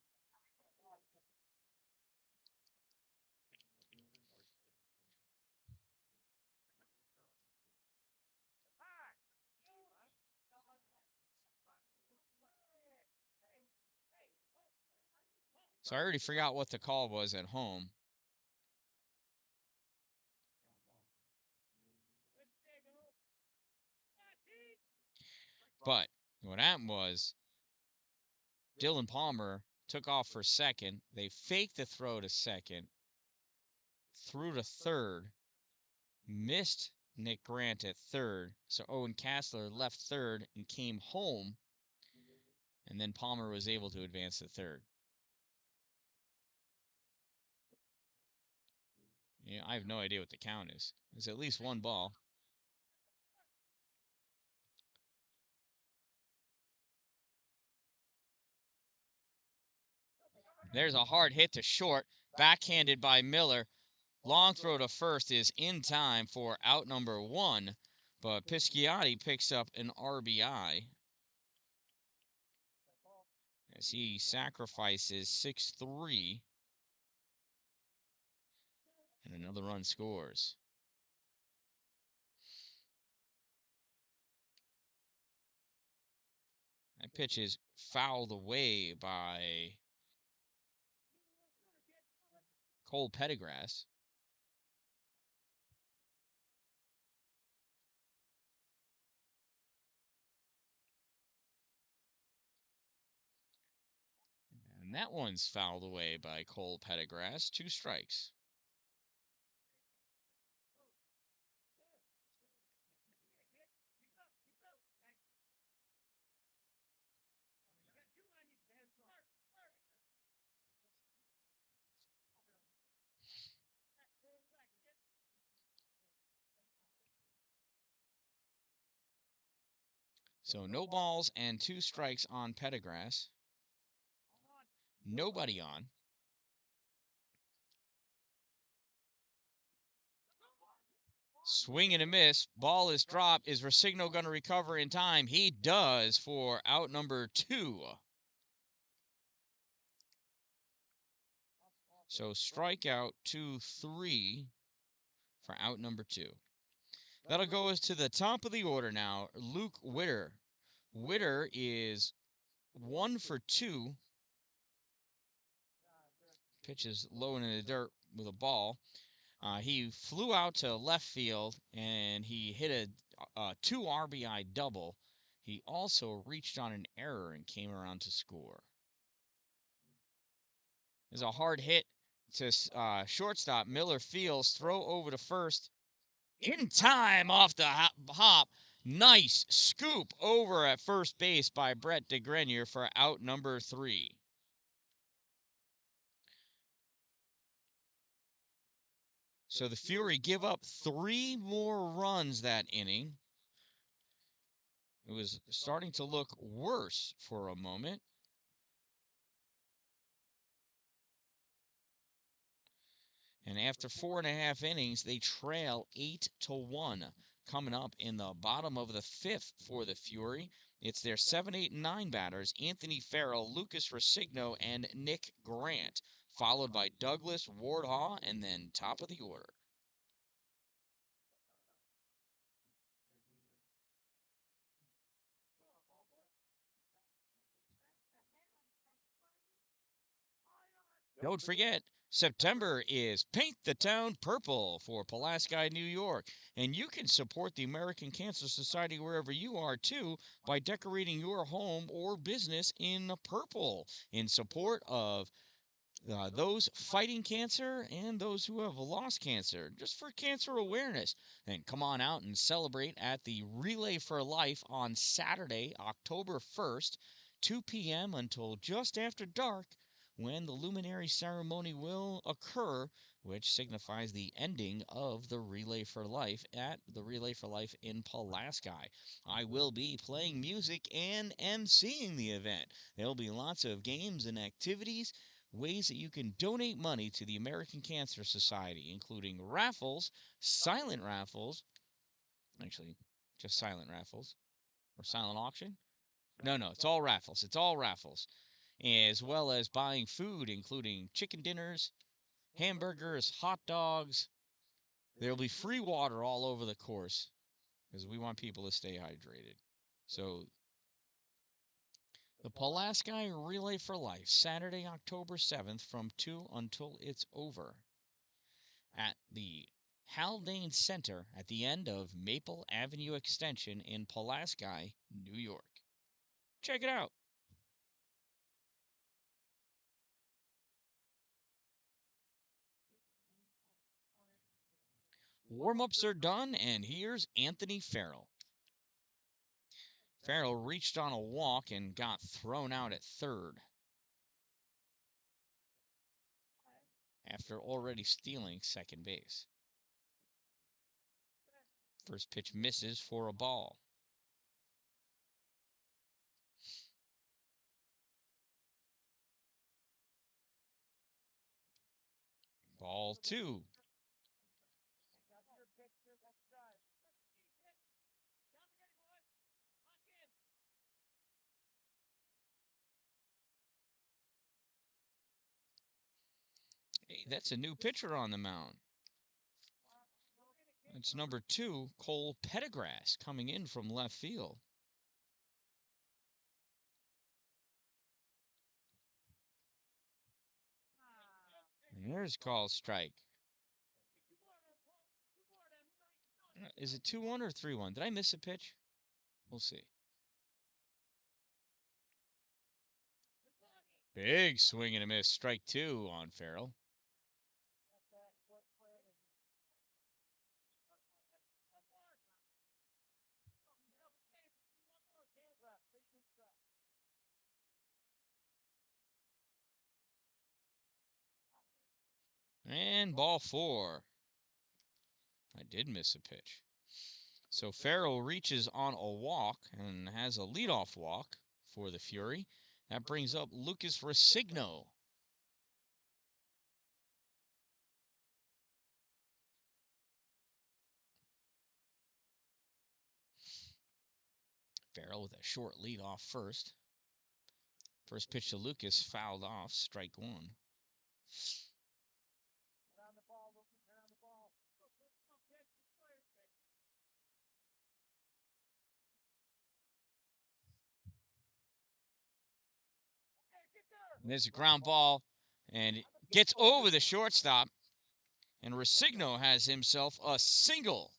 So I already forgot what the call was at home. But what happened was Dylan Palmer took off for second. They faked the throw to second, threw to third, missed Nick Grant at third. So Owen Kassler left third and came home. And then Palmer was able to advance to third. Yeah, I have no idea what the count is. It's at least one ball. There's a hard hit to short, backhanded by Miller. Long throw to first is in time for out number one, but Pisciotti picks up an RBI as he sacrifices 6-3, and another run scores. That pitch is fouled away by Cole Pettigras. And that one's fouled away by Cole Pettigras. 2 strikes. So no balls and 2 strikes on Pettigras. Nobody on. Swing and a miss. Ball is dropped. Is Resigno going to recover in time? He does for out number 2. So strikeout 2-3 for out number 2. That'll go us to the top of the order now. Luke Witter. Witter is 1 for 2. Pitches low in the dirt with a ball. He flew out to left field, and he hit a 2 RBI double. He also reached on an error and came around to score. There's a hard hit to shortstop. Miller fields, throw over to first. In time off the hop. Nice scoop over at first base by Brett DeGrenier for out number 3. So the Fury give up 3 more runs that inning. It was starting to look worse for a moment. And after 4.5 innings, they trail 8-1. Coming up in the bottom of the 5th for the Fury, it's their 7, 8, and 9 batters, Anthony Farrell, Lucas Resigno, and Nick Grant, followed by Douglas Wardhaw, and then top of the order. Don't forget, September is Paint the Town Purple for Pulaski, New York. And you can support the American Cancer Society wherever you are, too, by decorating your home or business in purple in support of those fighting cancer and those who have lost cancer, just for cancer awareness. Then come on out and celebrate at the Relay for Life on Saturday, October 1st, 2 p.m. until just after dark, when the luminary ceremony will occur, which signifies the ending of the Relay for Life at the Relay for Life in Pulaski. I will be playing music and emceeing the event. There'll be lots of games and activities, ways that you can donate money to the American Cancer Society, including raffles, silent raffles, actually, just silent raffles, or silent auction. No, it's all raffles. It's all raffles. As well as buying food, including chicken dinners, hamburgers, hot dogs. There'll be free water all over the course because we want people to stay hydrated. So, the Pulaski Relay for Life, Saturday, October 7th from 2 until it's over at the Haldane Center at the end of Maple Avenue Extension in Pulaski, New York. Check it out. Warm-ups are done, and here's Anthony Farrell. Farrell reached on a walk and got thrown out at third after already stealing second base. First pitch misses for a ball. Ball 2. Hey, that's a new pitcher on the mound. It's number 2, Cole Pettigrass, coming in from left field. And there's call strike. Is it 2-1 or 3-1? Did I miss a pitch? We'll see. Big swing and a miss. Strike 2 on Farrell. And ball 4. I did miss a pitch. So Farrell reaches on a walk and has a leadoff walk for the Fury. That brings up Lucas Resigno. Farrell with a short lead off first. First pitch to Lucas fouled off, strike 1. And there's a ground ball, and it gets over the shortstop, and Resigno has himself a single.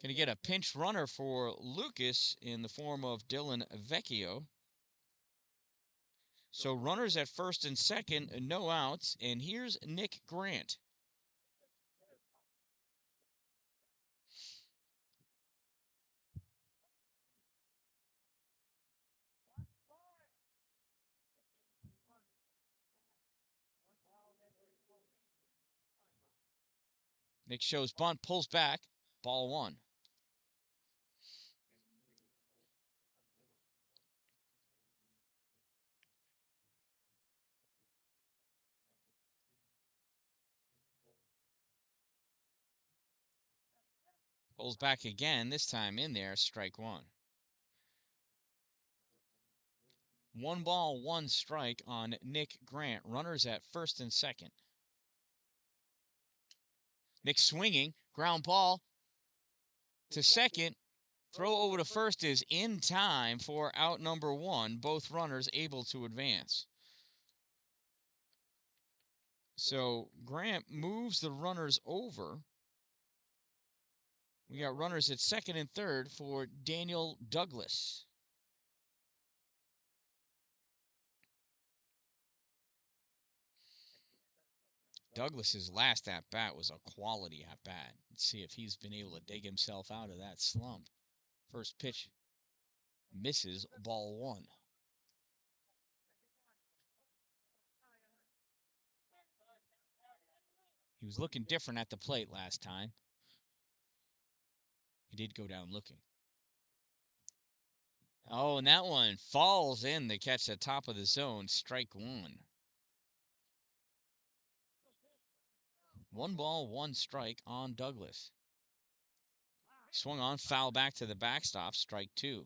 Going to get a pinch runner for Lucas in the form of Dylan Vecchio. So runners at first and second, no outs, and here's Nick Grant. Nick shows bunt, pulls back, ball 1. Pulls back again, this time in there, strike 1. 1 ball, 1 strike on Nick Grant. Runners at first and second. Nick swinging, ground ball to second. Throw over to first is in time for out number 1. Both runners able to advance. So Grant moves the runners over. We got runners at second and third for Daniel Douglas. Douglas's last at-bat was a quality at-bat. Let's see if he's been able to dig himself out of that slump. First pitch Misses ball 1. He was looking different at the plate last time. He did go down looking. Oh, and that one falls in to catch the top of the zone. Strike 1. 1 ball, 1 strike on Douglas. Swung on, foul back to the backstop. Strike 2.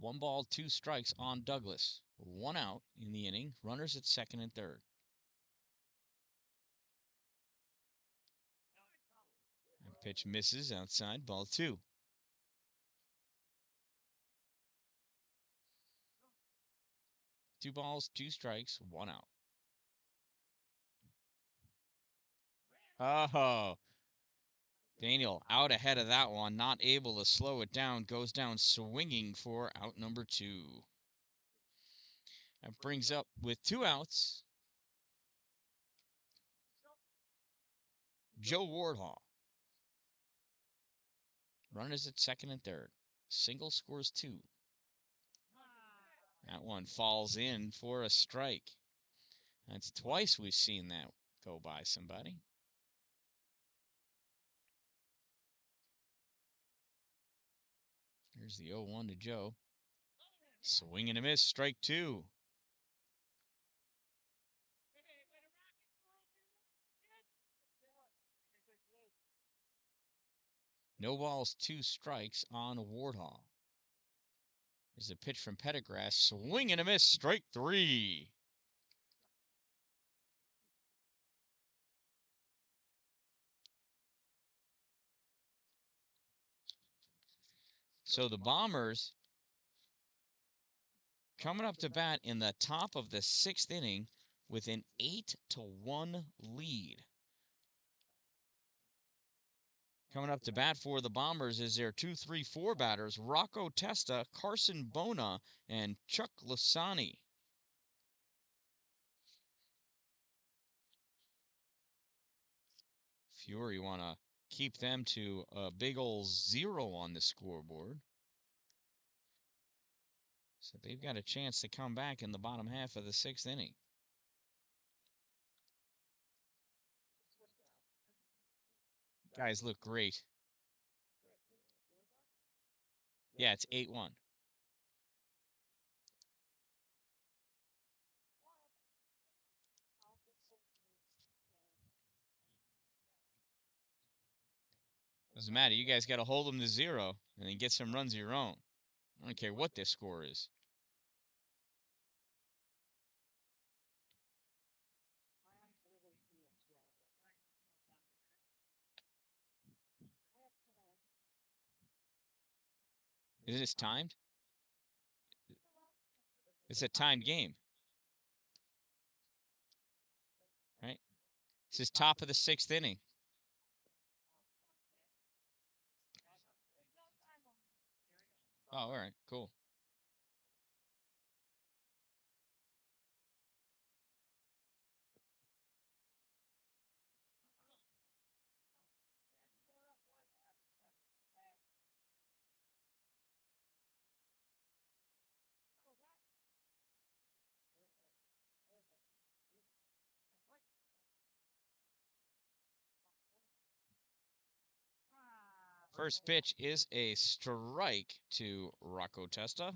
One ball, 2 strikes on Douglas. 1 out in the inning. Runners at second and third. And pitch misses outside. Ball 2. 2 balls, 2 strikes, 1 out. Oh, Daniel out ahead of that one. Not able to slow it down. Goes down swinging for out number 2. That brings up with 2 outs Joe Wardhaw. Runners at second and third. Single scores 2. That one falls in for a strike. That's twice we've seen that go by somebody. Here's the 0-1 to Joe. Swing and a miss, strike 2. No balls, 2 strikes on Wardhaw. There's a pitch from Pettigrass. Swing and a miss, strike 3. So the Bombers coming up to bat in the top of the 6th inning with an 8-1 lead. Coming up to bat for the Bombers is their 2-3-4 batters, Rocco Testa, Carson Bona, and Chuck Lasani. Fury want to keep them to a big old 0 on the scoreboard. So they've got a chance to come back in the bottom half of the 6th inning. Guys look great. Yeah, it's 8-1. Doesn't matter. You guys got to hold them to 0 and then get some runs of your own. I don't care what their score is. Is this timed? It's a timed game. Right? This is top of the 6th inning. Oh, all right. Cool. First pitch is a strike to Rocco Testa.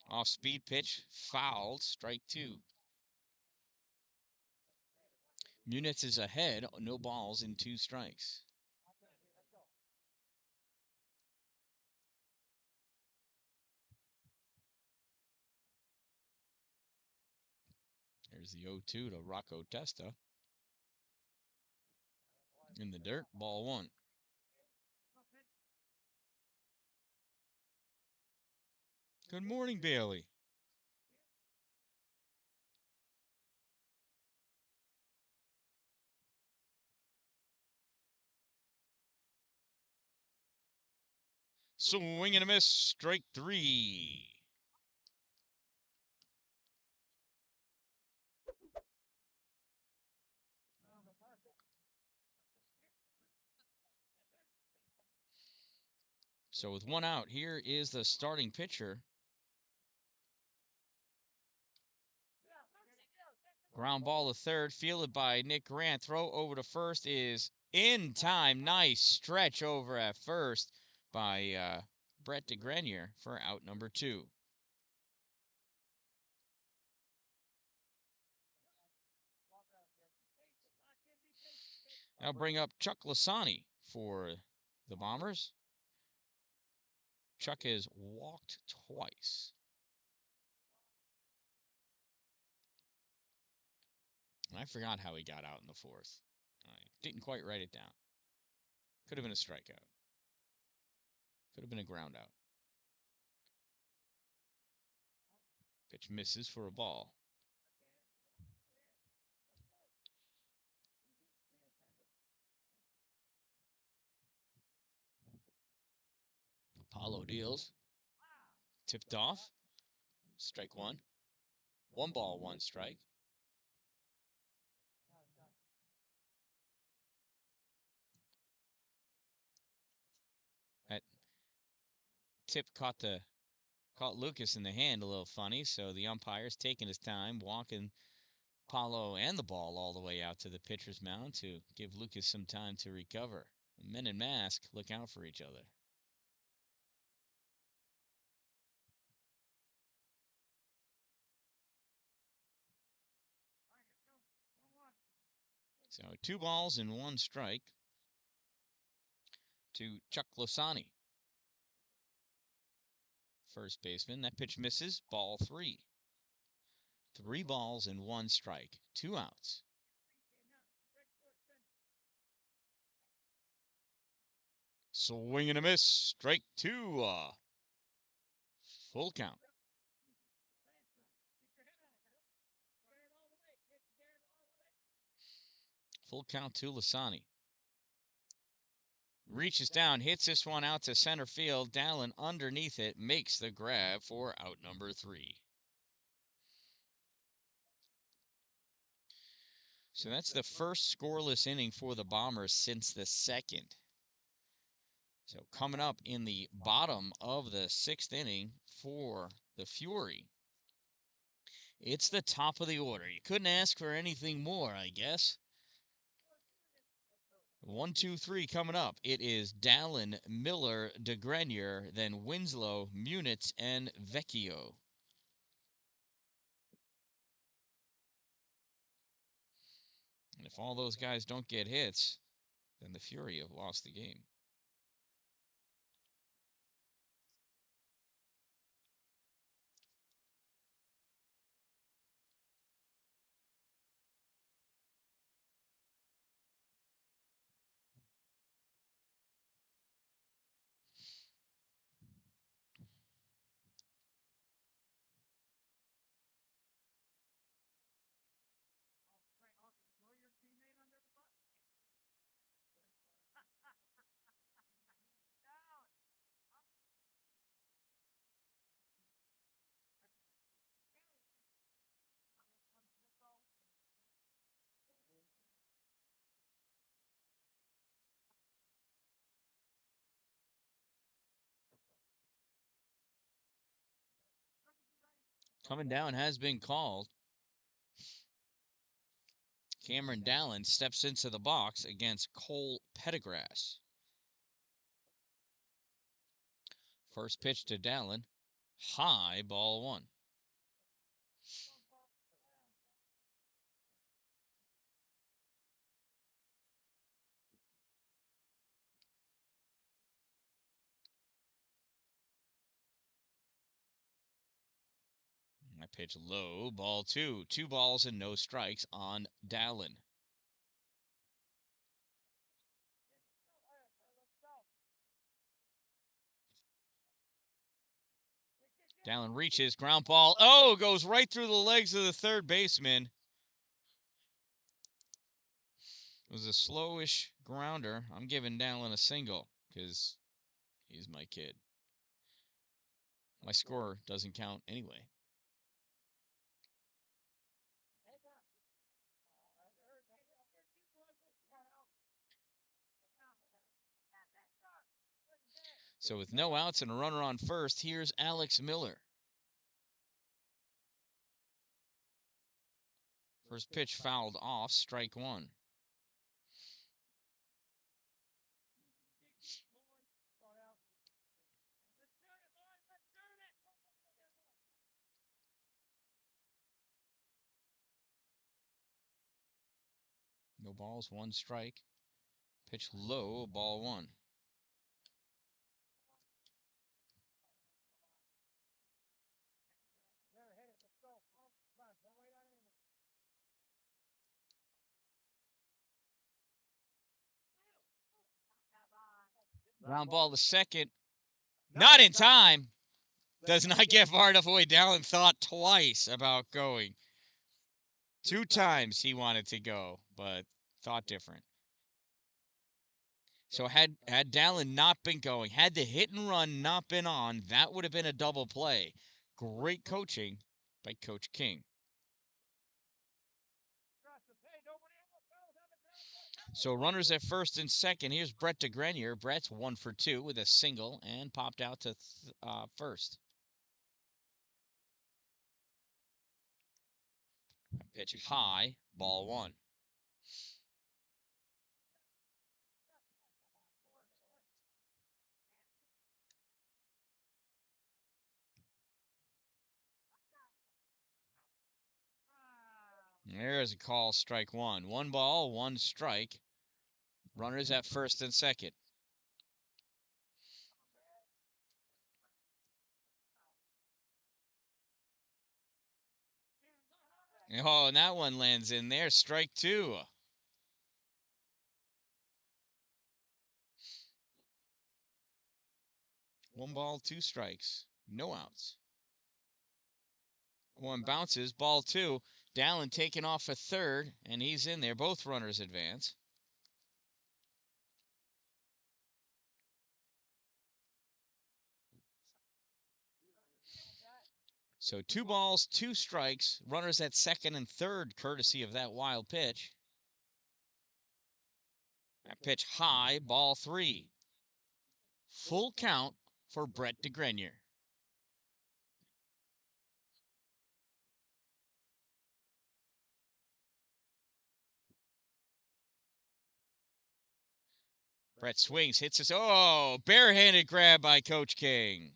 Off speed pitch, fouled, strike 2. Munitz is ahead, no balls and 2 strikes. There's the 0-2 to Rocco Testa. In the dirt, ball 1. Good morning, Bailey. Swing and a miss, strike 3. So with one out, here is the starting pitcher. Ground ball to third, fielded by Nick Grant. Throw over to first is in time. Nice stretch over at first by Brett DeGrenier for out number 2. I'll bring up Chuck Lasani for the Bombers. Chuck has walked twice. And I forgot how he got out in the 4th. I didn't quite write it down. Could have been a strikeout. Could have been a ground out. Pitch misses for a ball. Apollo deals. Tipped off. Strike 1. 1 ball, 1 strike. That tip caught Lucas in the hand a little funny, so the umpire's taking his time, walking Paulo and the ball all the way out to the pitcher's mound to give Lucas some time to recover. Men in mask look out for each other. So 2 balls and 1 strike to Chuck Losani. First baseman. That pitch misses. Ball 3. 3 balls and 1 strike. 2 outs. Swing and a miss. Strike 2. Full count. Full count to Lasani. Reaches down, hits this one out to center field. Dallin underneath it makes the grab for out number 3. So that's the first scoreless inning for the Bombers since the 2nd. So coming up in the bottom of the 6th inning for the Fury, it's the top of the order. You couldn't ask for anything more, I guess. 1, 2, 3 coming up. It is Dallin, Miller, DeGrenier, then Winslow, Munitz, and Vecchio. And if all those guys don't get hits, then the Fury have lost the game. Coming down has been called. Cameron Dallin steps into the box against Cole Pettigras. First pitch to Dallin. High, ball 1. I pitch low, ball 2. 2 balls and no strikes on Dallin. Dallin reaches, ground ball. Oh, goes right through the legs of the third baseman. It was a slowish grounder. I'm giving Dallin a single because he's my kid. My score doesn't count anyway. So with no outs and a runner on first, here's Alex Miller. First pitch fouled off, strike one. No balls, one strike. Pitch low, ball one. Ground ball to second. Not in time. Does not get far enough away. Dallin thought twice about going. 2 times he wanted to go, but thought different. So had Dallin not been going, had the hit and run not been on, that would have been a double play. Great coaching by Coach King. So runners at first and second. Here's Brett DeGrenier. Brett's 1 for 2 with a single and popped out to first. Pitch high, ball one. There's a call, strike one. 1 ball, 1 strike. Runners at first and second. Oh, and that one lands in there. Strike 2. 1 ball, 2 strikes. No outs. 1 bounces, ball 2. Dallin taking off a third, and he's in there. Both runners advance. So 2 balls, 2 strikes. Runners at second and third, courtesy of that wild pitch. That pitch high, ball 3. Full count for Brett DeGrenier. Brett swings, hits his, barehanded grab by Coach King.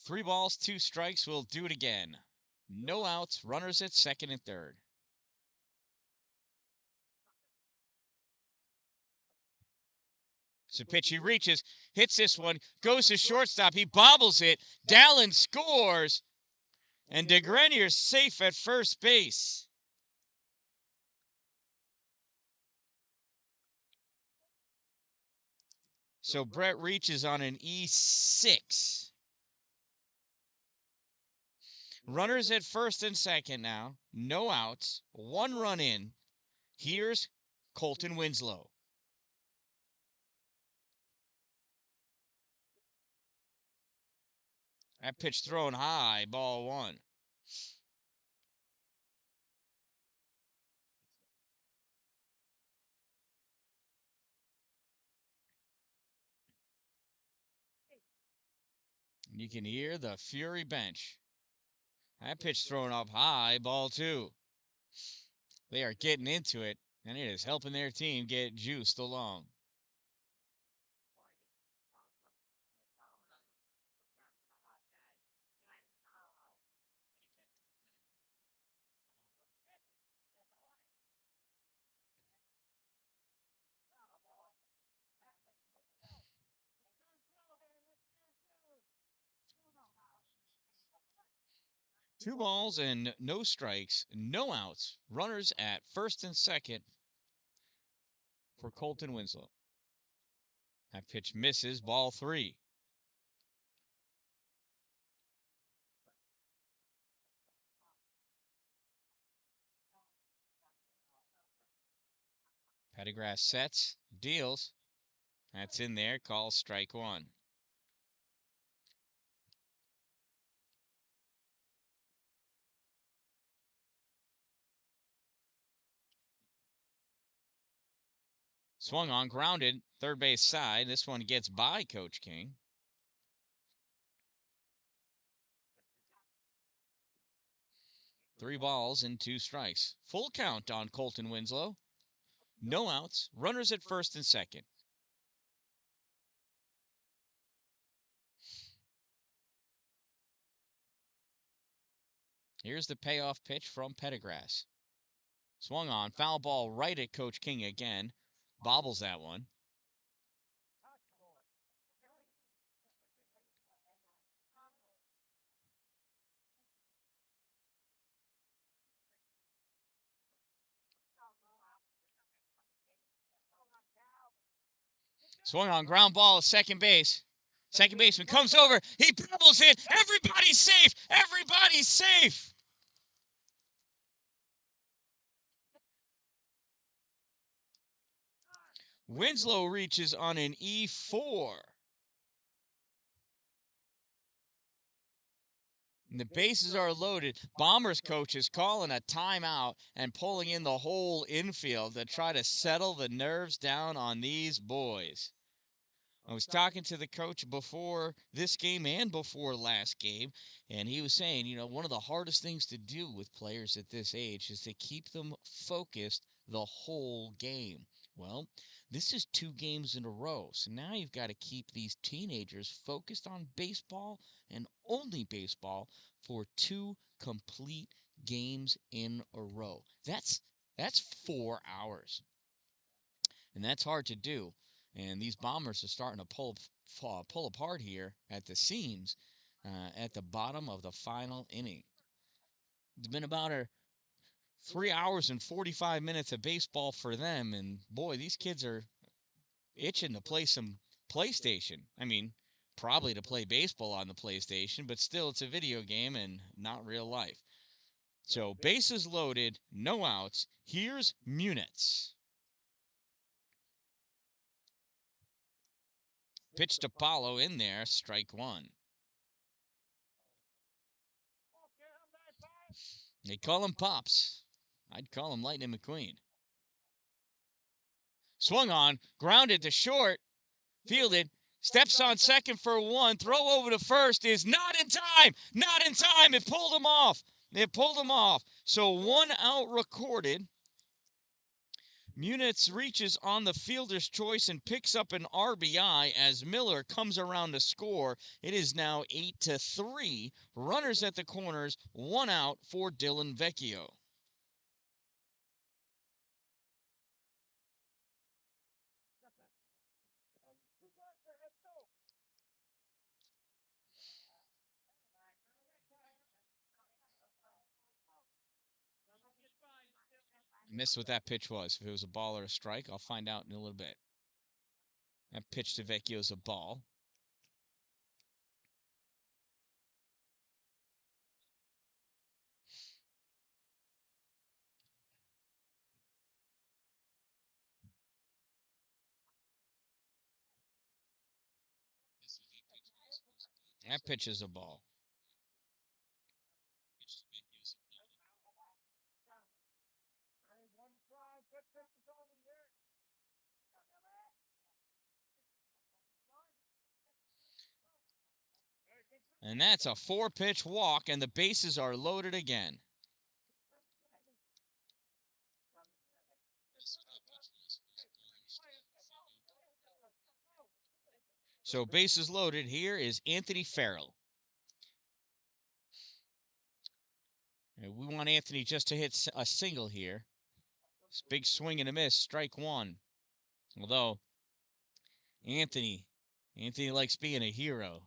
Three balls, 2 strikes. We'll do it again. No outs, runners at second and third. So pitch, he reaches, hits this one, goes to shortstop. He bobbles it. Dallin scores, and DeGrenier's safe at first base. So Brett reaches on an E6. Runners at first and second now. No outs. 1 run in. Here's Colton Winslow. That pitch thrown high, ball 1. You can hear the Fury bench. That pitch thrown up high, ball 2. They are getting into it, and it is helping their team get juiced along. Two balls and no strikes, no outs. Runners at first and second for Colton Winslow. That pitch misses, ball 3. Pettigrew sets, deals. That's in there, calls strike 1. Swung on, grounded, third base side. This one gets by Coach King. Three balls and two strikes. Full count on Colton Winslow. No outs. Runners at first and second. Here's the payoff pitch from Pettigras. Swung on. Foul ball right at Coach King again. Bobbles that one. Swung on, ground ball at second base. Second baseman comes over. He pebbles it. Everybody's safe. Everybody's safe. Winslow reaches on an E4. And the bases are loaded. Bombers coach is calling a timeout and pulling in the whole infield to try to settle the nerves down on these boys. I was talking to the coach before this game and before last game, and he was saying, one of the hardest things to do with players at this age is to keep them focused the whole game. Well, this is 2 games in a row, so now you've got to keep these teenagers focused on baseball and only baseball for 2 complete games in a row. That's 4 hours, and that's hard to do. And these Bombers are starting to pull apart here at the seams at the bottom of the final inning. It's been about 3 hours and 45 minutes of baseball for them, and boy, these kids are itching to play some PlayStation. I mean, probably to play baseball on the PlayStation, but still, it's a video game and not real life. So, bases loaded, no outs. Here's Munitz. Pitch to Paulo in there, strike one. They call him Pops. I'd call him Lightning McQueen. Swung on, grounded to short, fielded, steps on second for one, throw over to first is not in time, not in time. It pulled him off. It pulled him off. So 1 out recorded. Munitz reaches on the fielder's choice and picks up an RBI as Miller comes around to score. It is now 8-3. Runners at the corners, 1 out for Dylan Vecchio. Missed what that pitch was. If it was a ball or a strike, I'll find out in a little bit. That pitch to Vecchio's a ball. That pitch is a ball. And that's a 4-pitch walk, and the bases are loaded again. So bases loaded. Here is Anthony Farrell. And we want Anthony just to hit a single here. This big swing and a miss, strike one. Although Anthony likes being a hero.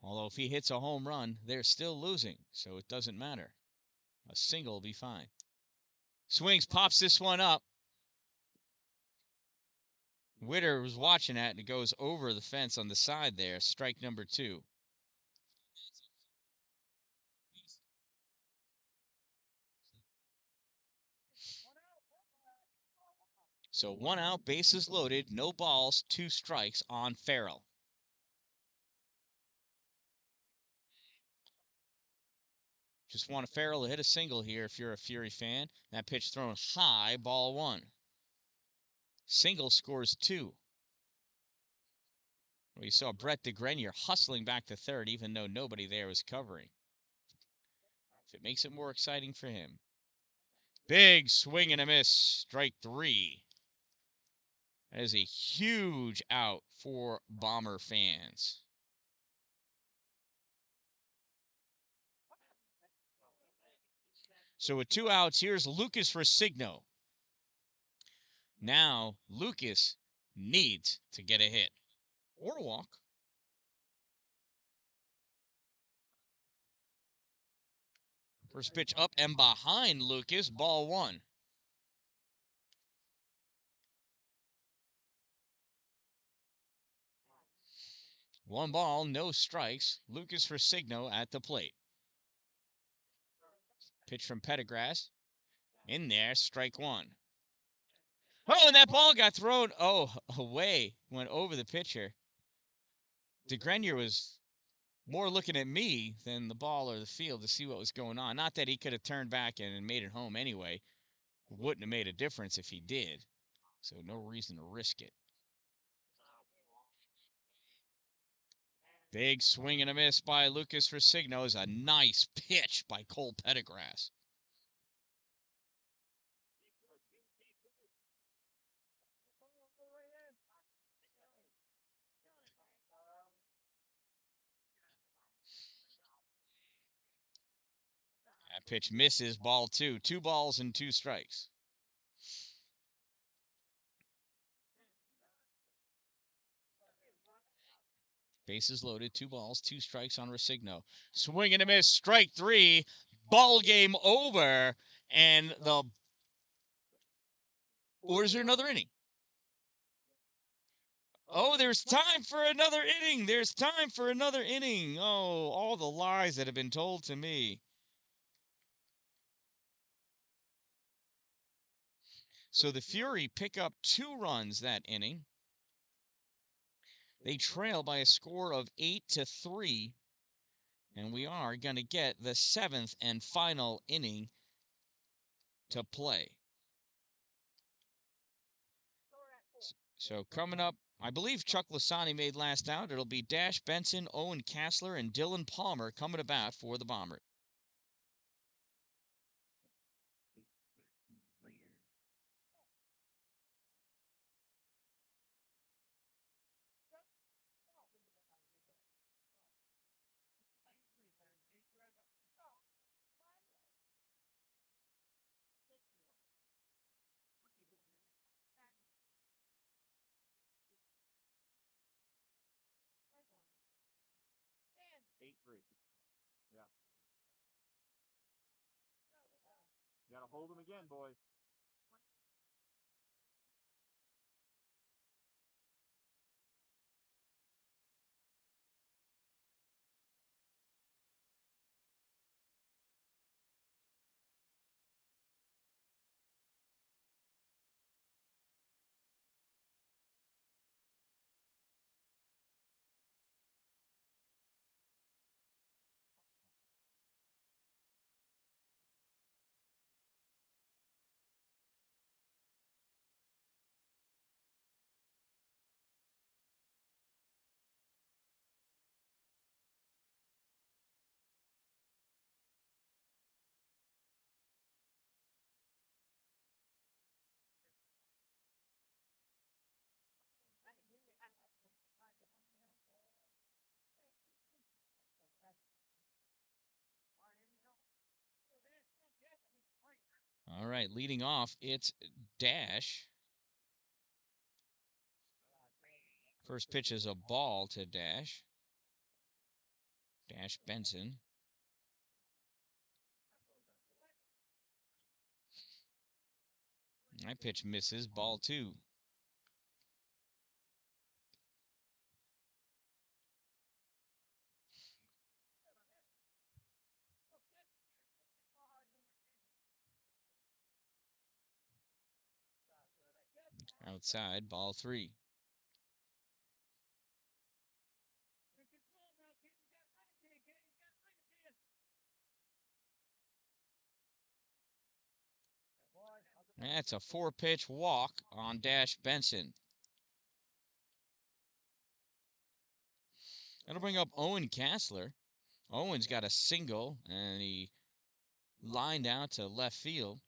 Although if he hits a home run, they're still losing, so it doesn't matter. A single will be fine. Swings, pops this one up. Witter was watching that, and it goes over the fence on the side there. Strike number 2. So 1 out, bases loaded, no balls, 2 strikes on Farrell. Just want a Farrell to hit a single here if you're a Fury fan. That pitch thrown high, ball 1. Single scores 2. We saw Brett DeGrenier hustling back to third, even though nobody there was covering. If it makes it more exciting for him. Big swing and a miss. Strike 3. That is a huge out for Bomber fans. So with 2 outs, here's Lucas Resigno. Now, Lucas needs to get a hit or a walk. First pitch up and behind Lucas, ball 1. 1 ball, no strikes. Lucas Resigno at the plate. Pitch from Pettigrew. In there, strike 1. Oh, and that ball got thrown, away. Went over the pitcher. DeGrenier was more looking at me than the ball or the field to see what was going on. Not that he could have turned back and made it home anyway. Wouldn't have made a difference if he did. So no reason to risk it. Big swing and a miss by Lucas Resigno is a nice pitch by Cole Pettigrew. That pitch misses, ball 2. 2 balls and 2 strikes. Bases loaded, 2 balls, 2 strikes on Resigno. Swing and a miss, strike 3. Ball game over. And or is there another inning? Oh, there's time for another inning. There's time for another inning. Oh, all the lies that have been told to me. So the Fury pick up 2 runs that inning. They trail by a score of 8-3. And we are going to get the 7th and final inning to play. So coming up, I believe Chuck Lasani made last out. It'll be Dash Benson, Owen Kassler, and Dylan Palmer coming to bat for the Bombers. Gotta hold them again, boys. All right, leading off, it's Dash. First pitch is a ball to Dash. Dash Benson. That pitch misses, ball 2. Outside, ball 3. That's a 4-pitch walk on Dash Benson. That'll bring up Owen Kassler. Owen's got a single, and he lined out to left field.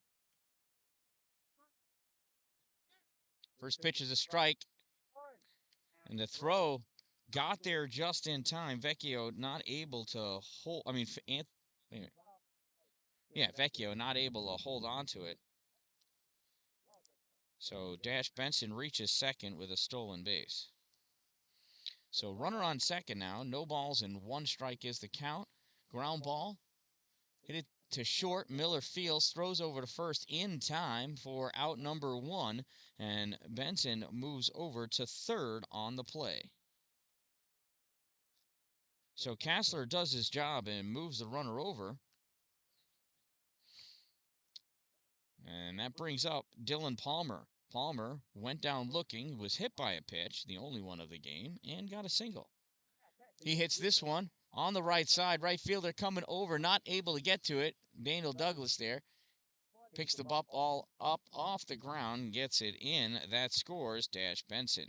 First pitch is a strike, and the throw got there just in time. Vecchio not able to hold. Vecchio not able to hold on to it. So Dash Benson reaches second with a stolen base. So runner on second now. No balls and 1 strike is the count. Ground ball. Hit it to short. Miller fields, throws over to first in time for out number 1. And Benson moves over to third on the play. So Kassler does his job and moves the runner over. And that brings up Dylan Palmer. Palmer went down looking, was hit by a pitch, the only one of the game, and got a single. He hits this one on the right side. Right fielder coming over, not able to get to it. Daniel Douglas there picks the ball up off the ground, gets it in. That scores Dash Benson.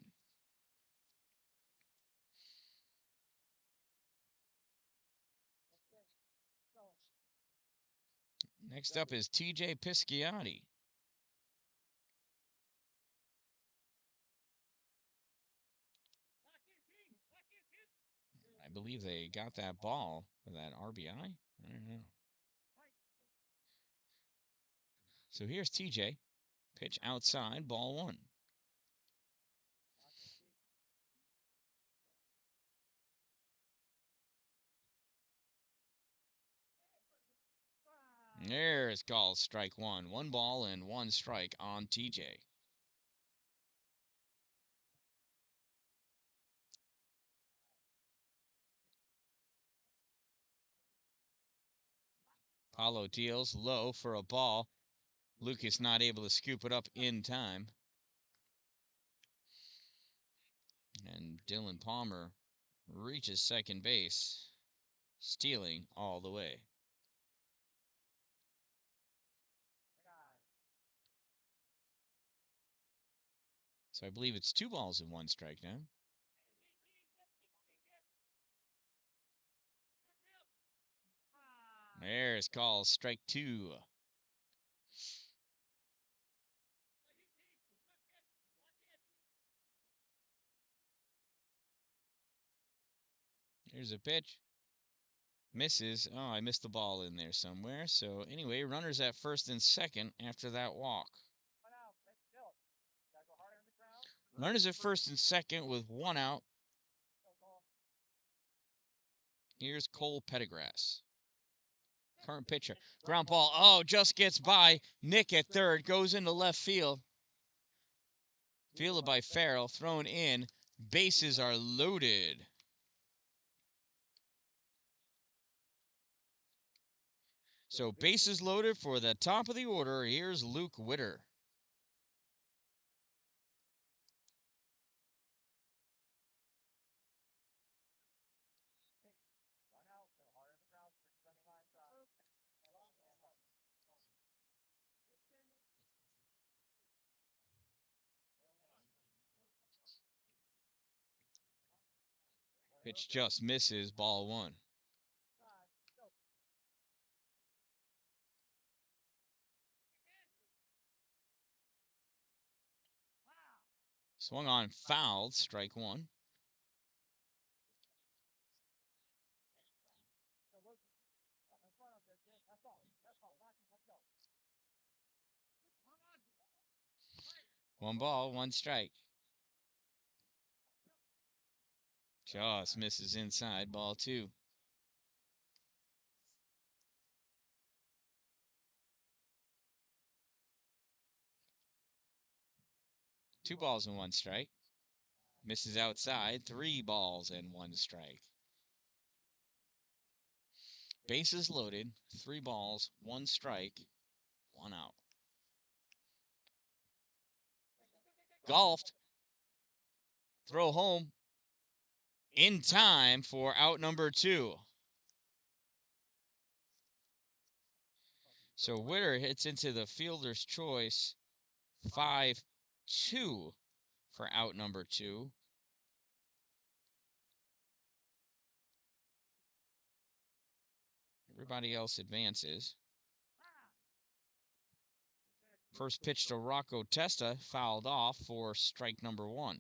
Next up is TJ Pisciotti. I believe they got that ball for that RBI. I don't know. So here's TJ. Pitch outside, ball 1. There's called strike 1. 1 ball and 1 strike on TJ. Paulo deals low for a ball. Lucas not able to scoop it up in time. And Dylan Palmer reaches second base, stealing all the way. So I believe it's 2 balls and 1 strike now. There's called strike 2. Here's a pitch. Misses. Oh, I missed the ball in there somewhere. So anyway, runners at first and second after that walk. Runners at first and second with 1 out. Here's Cole Pettigras. Current pitcher. Ground ball. Oh, just gets by. Nick at third. Goes into left field. Fielded by Farrell. Thrown in. Bases are loaded. So bases loaded for the top of the order. Here's Luke Witter. Pitch just misses, ball 1. Swung on, fouled, strike 1. One ball, 1 strike. Just misses inside, ball 2. Two balls and 1 strike. Misses outside, 3 balls and 1 strike. Bases loaded, 3 balls, 1 strike, 1 out. Golfed. Throw home. In time for out number 2. So Witter hits into the fielder's choice 5-2 for out number 2. Everybody else advances. First pitch to Rocco Testa, fouled off for strike number 1.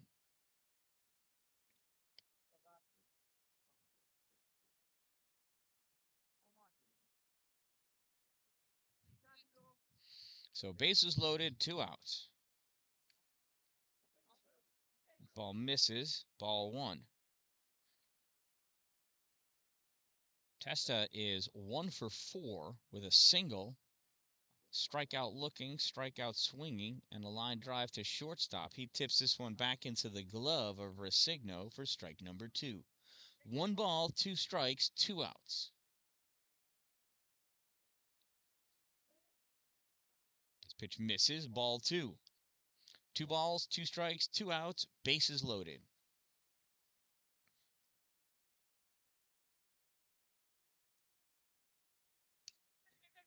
So bases loaded, 2 outs. Ball misses, ball 1. Testa is 1 for 4 with a single, strikeout looking, strikeout swinging, and a line drive to shortstop. He tips this one back into the glove of Resigno for strike number 2. 1 ball, 2 strikes, 2 outs. This pitch misses, ball 2. 2 balls, 2 strikes, 2 outs, bases loaded.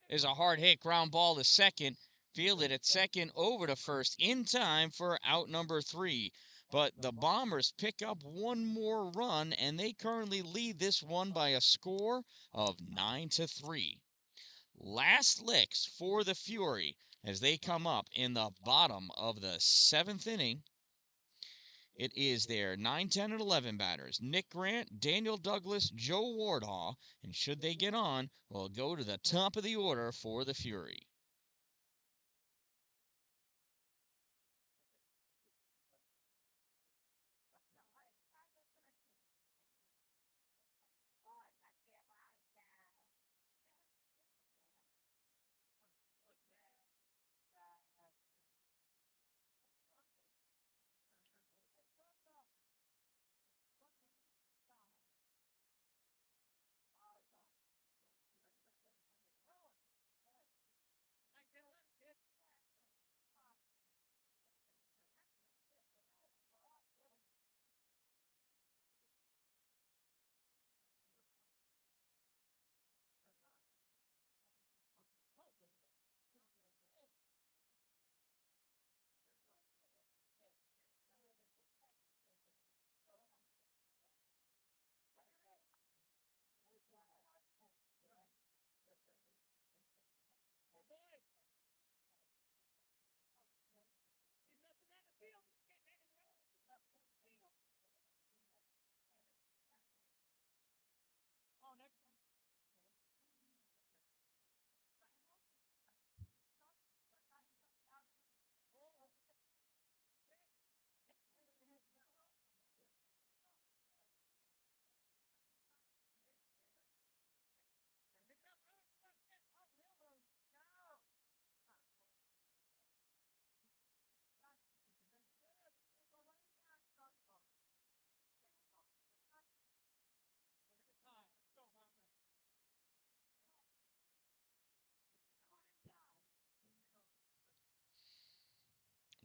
There's a hard hit ground ball to second. Fielded at second, over to first in time for out number 3. But the Bombers pick up 1 more run, and they currently lead this one by a score of 9-3. Last licks for the Fury as they come up in the bottom of the 7th inning. It is their 9, 10, and 11 batters, Nick Grant, Daniel Douglas, Joe Wardhaw, and should they get on, will go to the top of the order for the Fury.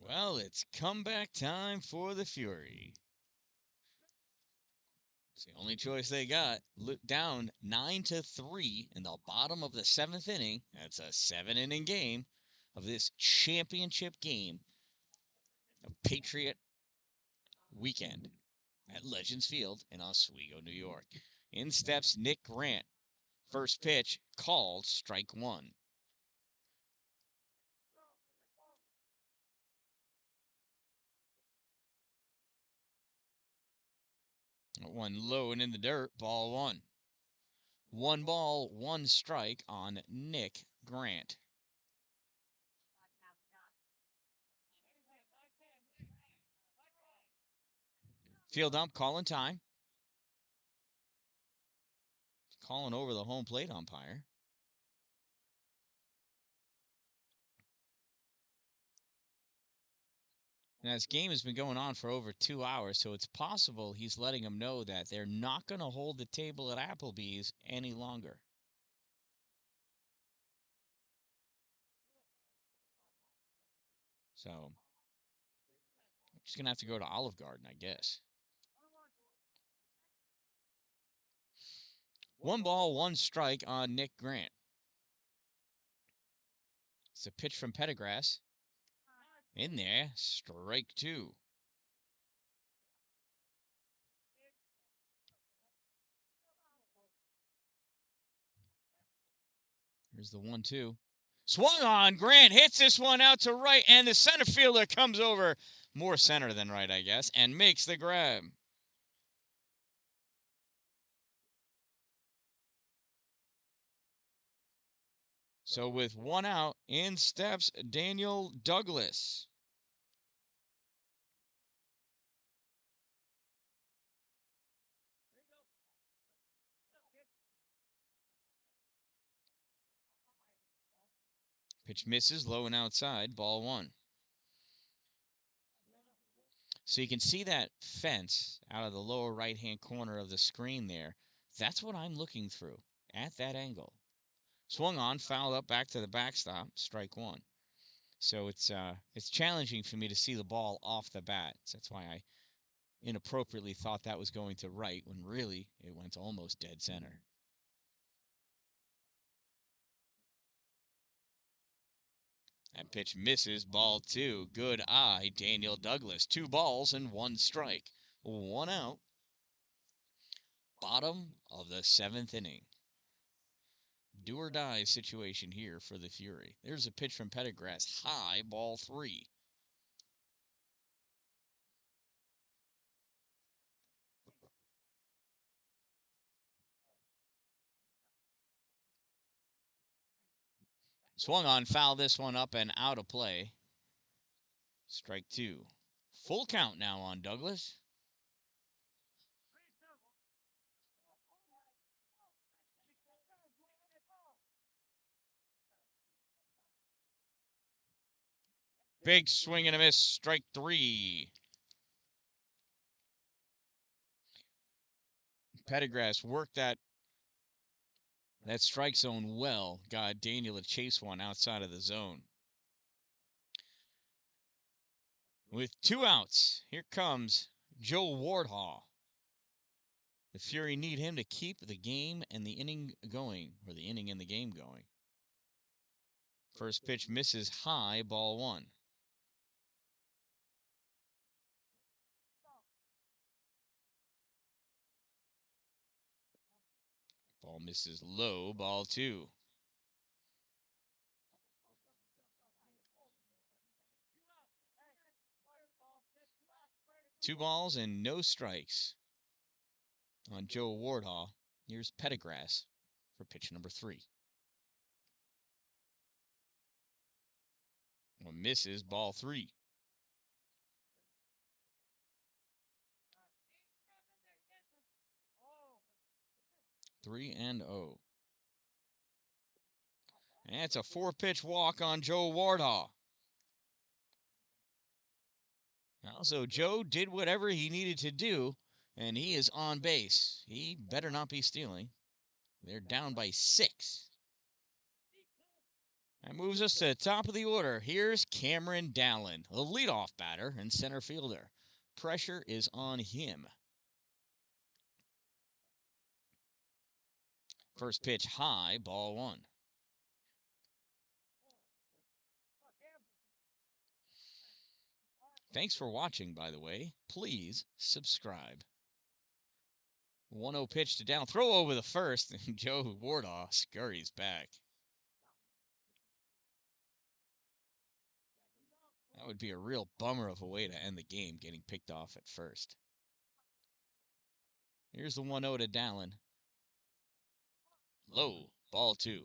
Well, it's comeback time for the Fury. It's the only choice they got. Down 9-3 in the bottom of the 7th inning. That's a 7-inning game of this championship game of Patriot weekend at Legends Field in Oswego, New York. In steps Nick Grant. First pitch called strike 1. One low and in the dirt, ball 1. 1 ball, 1 strike on Nick Grant. Field ump calling time. Calling over the home plate umpire. Now, this game has been going on for over 2 hours, so it's possible he's letting them know that they're not going to hold the table at Applebee's any longer. So, I'm just going to have to go to Olive Garden, I guess. 1 ball, 1 strike on Nick Grant. It's a pitch from Pettigrew. In there, strike 2. Here's the 1-2. Swung on. Grant hits this one out to right, and the center fielder comes over. More center than right, I guess, and makes the grab. So with 1 out, in steps Daniel Douglas. Pitch misses, low and outside, ball 1. So you can see that fence out of the lower right-hand corner of the screen there. That's what I'm looking through at that angle. Swung on, fouled up, back to the backstop, strike 1. So it's challenging for me to see the ball off the bat. So that's why I inappropriately thought that was going to right when really it went to almost dead center. That pitch misses, ball 2. Good eye, Daniel Douglas. 2 balls and 1 strike. 1 out. Bottom of the 7th inning. Do or die situation here for the Fury. There's a pitch from Pettigrew. High, ball 3. Swung on, foul this one up and out of play. Strike 2. Full count now on Douglas. Big swing and a miss. Strike 3. Pettigrew worked that strike zone well. Got Daniel to chase one outside of the zone. With 2 outs, here comes Joe Wardhaw. The Fury need him to keep the game and the inning going, or the inning and the game going. First pitch misses high, ball 1. Ball misses low, ball 2. Two balls and no strikes on Joe Wardhaw. Here's Pettigrew for pitch number 3. One misses, ball 3. 3-0. And it's a 4-pitch walk on Joe Wardhaw. Also, Joe did whatever he needed to do, and he is on base. He better not be stealing. They're down by 6. That moves us to the top of the order. Here's Cameron Dallin, the leadoff batter and center fielder. Pressure is on him. First pitch high, ball 1. Thanks for watching, by the way. Please subscribe. 1-0 pitch to down. Throw over the first, and Joe Wardhaw scurries back. That would be a real bummer of a way to end the game, getting picked off at first. Here's the 1-0 to Dallin. Low, ball 2.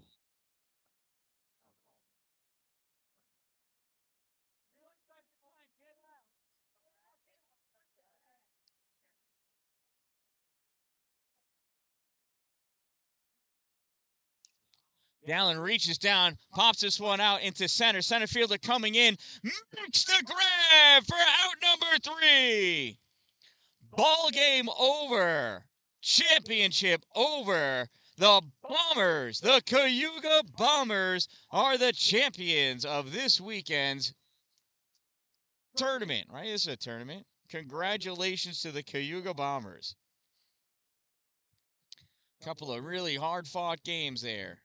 Dallin reaches down, pops this one out into center. Center fielder coming in, makes the grab for out number 3. Ball game over. Championship over. The Bombers, the Cayuga Bombers, are the champions of this weekend's tournament, right? This is a tournament. Congratulations to the Cayuga Bombers. Couple of really hard-fought games there.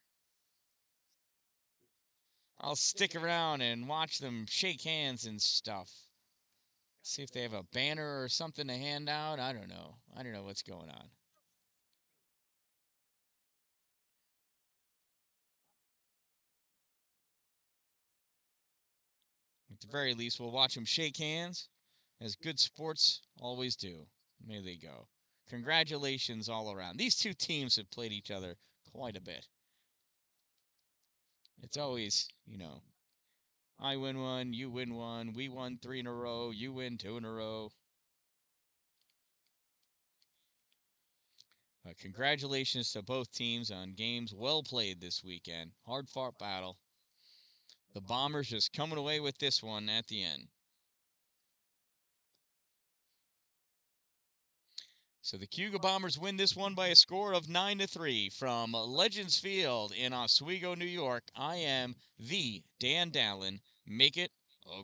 I'll stick around and watch them shake hands and stuff. See if they have a banner or something to hand out. I don't know. I don't know what's going on. At the very least, we'll watch them shake hands, as good sports always do. May they go. Congratulations all around. These two teams have played each other quite a bit. It's always, I win one, you win one, we won 3 in a row, you win 2 in a row. Congratulations to both teams on games well played this weekend. Hard fought battle. The Bombers just coming away with this one at the end. So the Cayuga Bombers win this one by a score of 9-3 from Legends Field in Oswego, New York. I am the Dan Dallin. Make it a